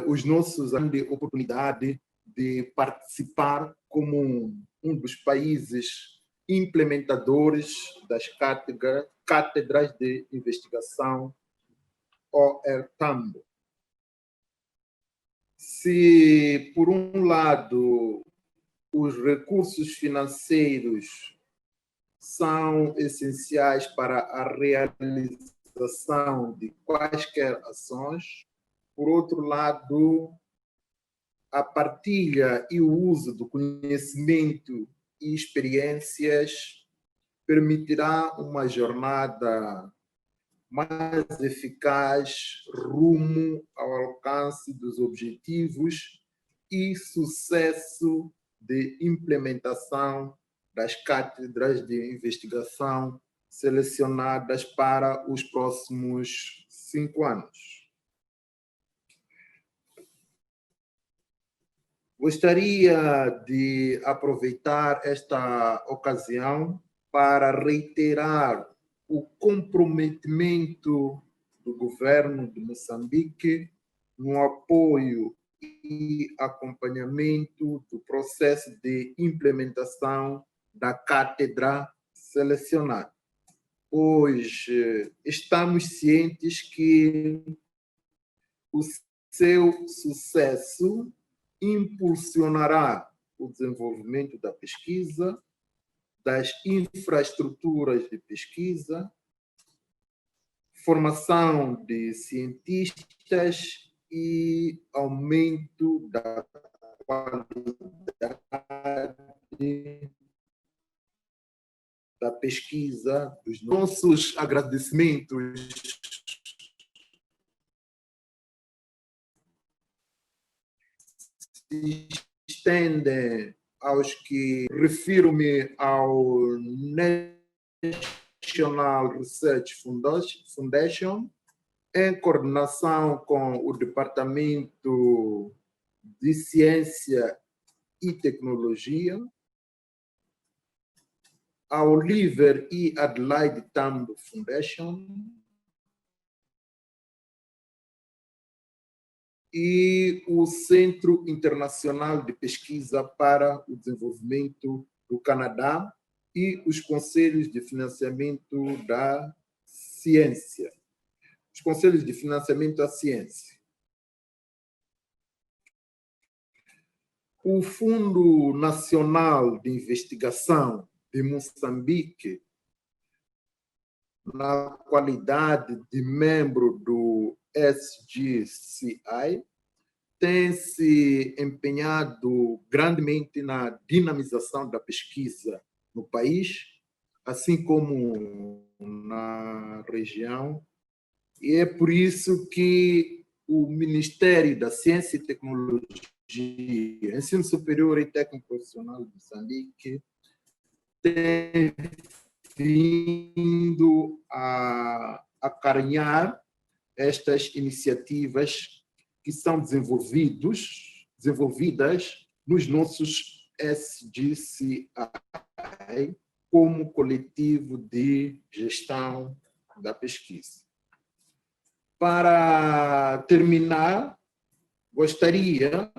os nossos anos de oportunidade de participar como um dos países implementadores das cátedras de investigação Tambo. Se, por um lado, os recursos financeiros são essenciais para a realização de quaisquer ações, por outro lado, a partilha e o uso do conhecimento e experiências permitirá uma jornada mais eficaz rumo ao alcance dos objetivos e sucesso de implementação das cátedras de investigação selecionadas para os próximos 5 anos. Gostaria de aproveitar esta ocasião para reiterar o comprometimento do governo de Moçambique no apoio e acompanhamento do processo de implementação da cátedra selecionada. Hoje estamos cientes que o seu sucesso impulsionará o desenvolvimento da pesquisa, das infraestruturas de pesquisa, formação de cientistas e aumento da qualidade da pesquisa. Dos nossos agradecimentos se estendem aos que refiro-me ao National Research Foundation, em coordenação com o Departamento de Ciência e Tecnologia, a Oliver e Adelaide Tambo Foundation e o Centro Internacional de Pesquisa para o Desenvolvimento do Canadá e os Conselhos de Financiamento da Ciência. Os Conselhos de Financiamento da Ciência. O Fundo Nacional de Investigação de Moçambique, na qualidade de membro do SGCI, tem se empenhado grandemente na dinamização da pesquisa no país, assim como na região, e é por isso que o Ministério da Ciência e Tecnologia, Ensino Superior e Técnico Profissional de Moçambique tem vindo a acarinhar estas iniciativas que são desenvolvidas nos nossos SGCI como coletivo de gestão da pesquisa. Para terminar, gostaria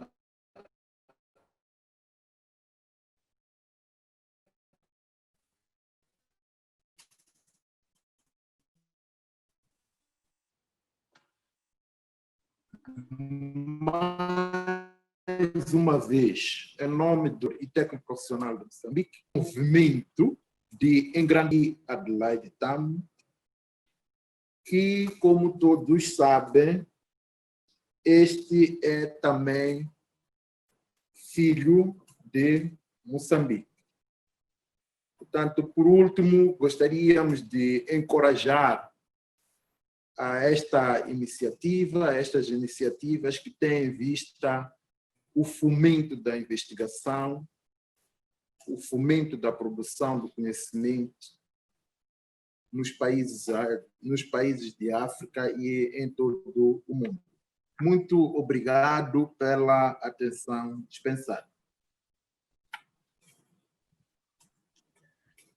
mais uma vez, em nome do técnico profissional de Moçambique, movimento de engrandecer Adelaide Tambo, que, como todos sabem, este é também filho de Moçambique. Portanto, por último, gostaríamos de encorajar a estas iniciativas que têm em vista o fomento da investigação, o fomento da produção do conhecimento nos países de África e em todo o mundo. Muito obrigado pela atenção dispensada.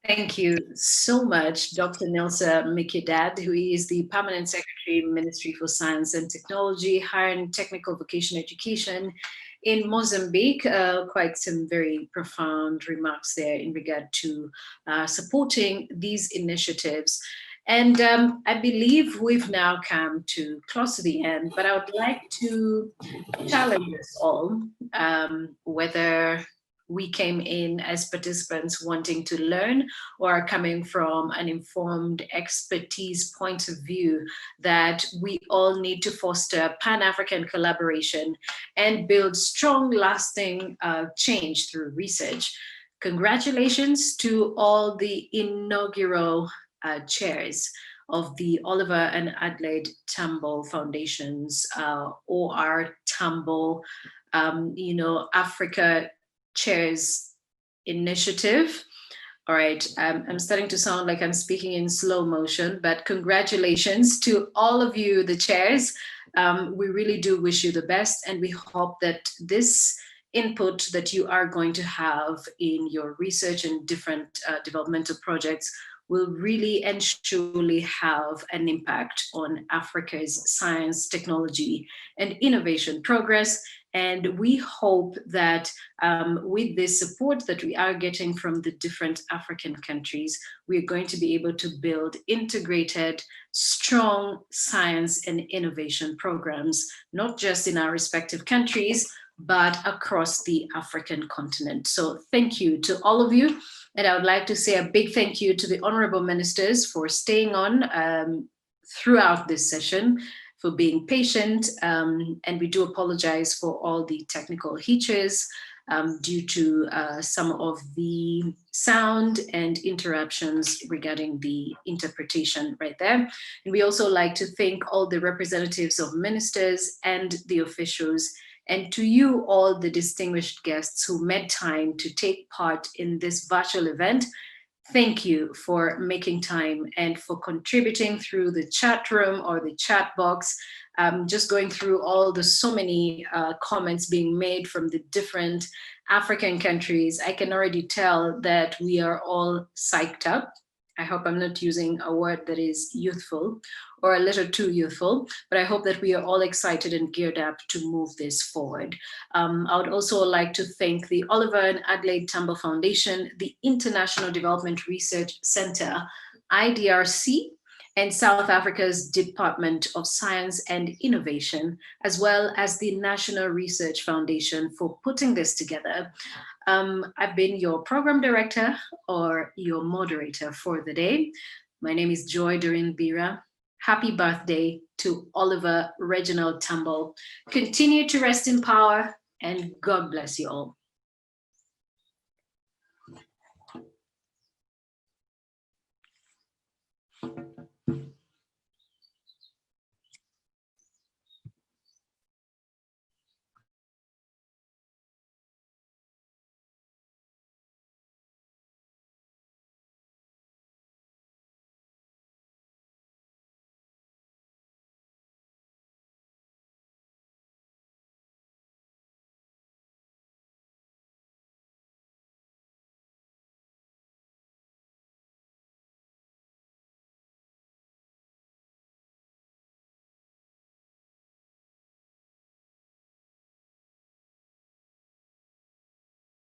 Thank you so much, Dr. Nelson Mikidad, who is the Permanent Secretary, Ministry for Science and Technology, Higher and Technical Vocational Education, in Mozambique. Quite some very profound remarks there in regard to supporting these initiatives. And I believe we've now come to close to the end, but I would like to challenge us all, whether we came in as participants wanting to learn or coming from an informed expertise point of view, that we all need to foster Pan-African collaboration and build strong, lasting change through research. Congratulations to all the inaugural chairs of the Oliver and Adelaide Tambo Foundations, OR Tambo, Africa Chairs Initiative. All right, I'm starting to sound like I'm speaking in slow motion, but congratulations to all of you, the chairs. We really do wish you the best, and we hope that this input that you are going to have in your research and different developmental projects will really and surely have an impact on Africa's science, technology, and innovation progress. And we hope that with this support that we are getting from the different African countries, we're going to be able to build integrated, strong science and innovation programs, not just in our respective countries, but across the African continent. So thank you to all of you. And I would like to say a big thank you to the honorable ministers for staying on throughout this session, for being patient. And we do apologize for all the technical hitches due to some of the sound and interruptions regarding the interpretation right there. And we also like to thank all the representatives of ministers and the officials, and to you all the distinguished guests who made time to take part in this virtual event. Thank you for making time and for contributing through the chat room or the chat box. Just going through all the so many comments being made from the different African countries, I can already tell that we are all psyched up. I hope I'm not using a word that is youthful or a little too youthful, but I hope that we are all excited and geared up to move this forward. I would also like to thank the Oliver and Adelaide Tambo Foundation, the International Development Research Center, IDRC, and South Africa's Department of Science and Innovation, as well as the National Research Foundation for putting this together. I've been your program director or your moderator for the day. My name is Doreen Bira. Happy birthday to Oliver Reginald Tambo. Continue to rest in power, and God bless you all.